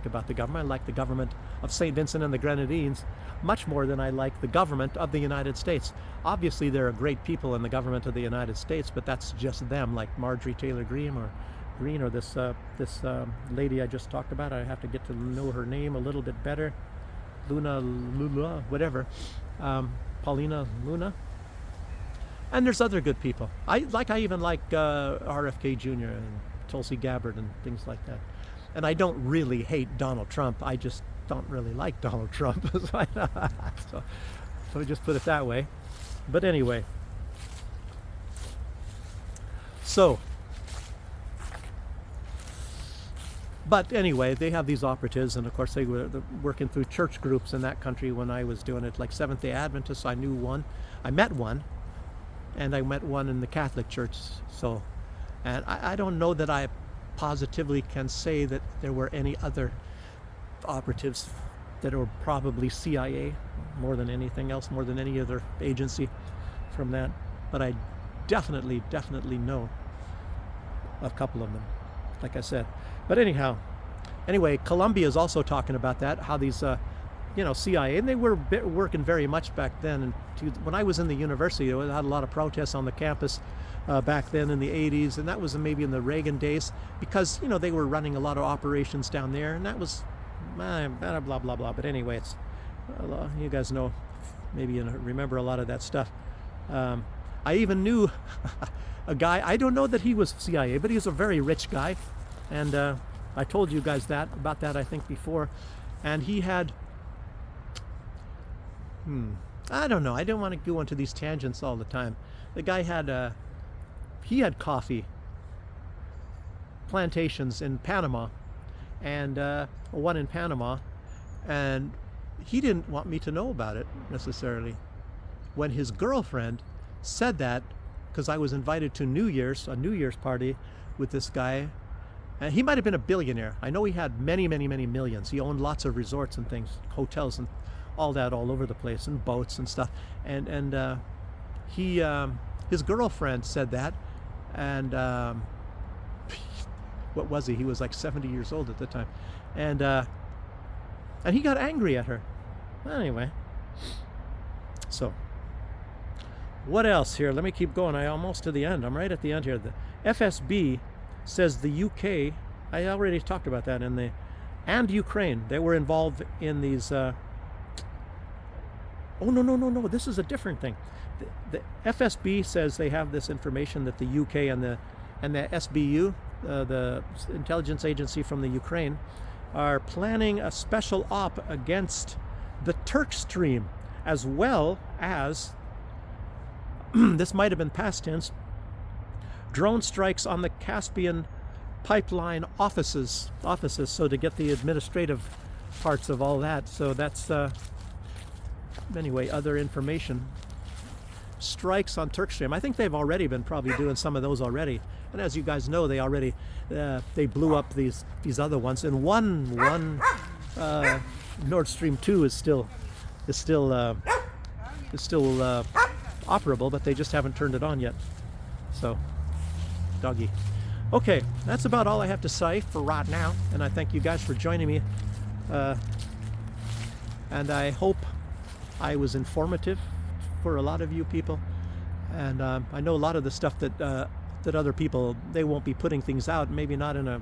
about the government, I like the government of St. Vincent and the Grenadines much more than I like the government of the United States. Obviously, there are great people in the government of the United States, but that's just them, like Marjorie Taylor Greene or this lady I just talked about. I have to get to know her name a little bit better. Luna, whatever. Paulina Luna. And there's other good people. I even like RFK Jr. and Tulsi Gabbard and things like that. And I don't really hate Donald Trump. I just don't really like Donald Trump. So just put it that way. But anyway. But anyway, they have these operatives, and of course they were working through church groups in that country when I was doing it, like Seventh-day Adventists. I knew one. I met one. And I met one in the Catholic Church. And I don't know that I positively can say that there were any other operatives that were probably CIA more than anything else, more than any other agency from that. But I definitely know a couple of them, like I said. But anyway, Colombia is also talking about that, how these CIA, and they were working very much back then. And when I was in the university, I had a lot of protests on the campus back then in the 80s, and that was maybe in the Reagan days, because they were running a lot of operations down there, and that was blah blah blah. But anyway, it's you guys know, maybe remember a lot of that stuff. I even knew a guy. I don't know that he was CIA, but he was a very rich guy, and I told you guys about that I think before, and he had. I don't know. I don't want to go into these tangents all the time. The guy had coffee plantations in Panama, and one in Panama, and he didn't want me to know about it necessarily. When his girlfriend said that, because I was invited to a New Year's party with this guy, and he might have been a billionaire. I know he had many millions. He owned lots of resorts and things, hotels and all that all over the place, and boats and stuff. And his girlfriend said that, and what was he? He was like 70 years old at the time, and he got angry at her. Anyway, so what else here? Let me keep going. I'm almost to the end. I'm right at the end here. The FSB says the UK. I already talked about that and Ukraine. They were involved in these. Oh, no. This is a different thing. The FSB says they have this information that the UK and the SBU, the intelligence agency from the Ukraine, are planning a special op against the Turk Stream, as well as, this might have been past tense, drone strikes on the Caspian pipeline offices, so to get the administrative parts of all that. So that's... Anyway, other information. Strikes on Turkstream. I think they've already been probably doing some of those already. And as you guys know, they already they blew up these other ones. And one Nord Stream 2 is still operable, but they just haven't turned it on yet. So, doggy. Okay, that's about all I have to say for right now. And I thank you guys for joining me. And I hope I was informative for a lot of you people, and I know a lot of the stuff that other people, they won't be putting things out, maybe not in a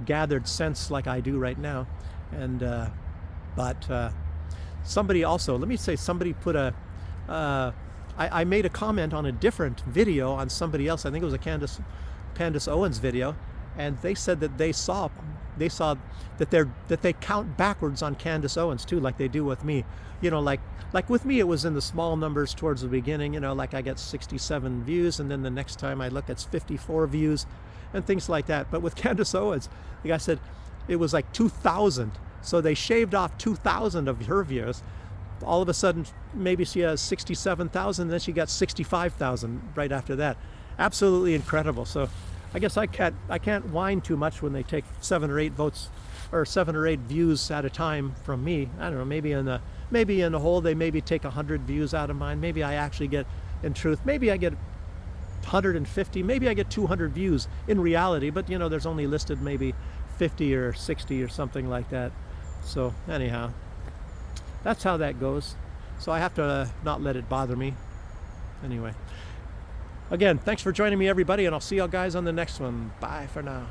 gathered sense like I do right now, and but somebody also, let me say, somebody put I made a comment on a different video on somebody else. I think it was a Candace Owens video, and they said that they saw that they count backwards on Candace Owens too, like they do with me. Like with me, it was in the small numbers towards the beginning. Like I get 67 views, and then the next time I look, it's 54 views, and things like that. But with Candace Owens, like I said, it was like 2,000. So they shaved off 2,000 of her views. All of a sudden, maybe she has 67,000, then she got 65,000 right after that. Absolutely incredible. So I guess I can't whine too much when they take 7 or 8 votes or 7 or 8 views at a time from me. I don't know, maybe in the whole they maybe take 100 views out of mine. Maybe I actually get, in truth, maybe I get 150, maybe I get 200 views in reality, but you know, there's only listed maybe 50 or 60 or something like that. So anyhow, that's how that goes. So I have to not let it bother me. Anyway, again, thanks for joining me, everybody, and I'll see you guys on the next one. Bye for now.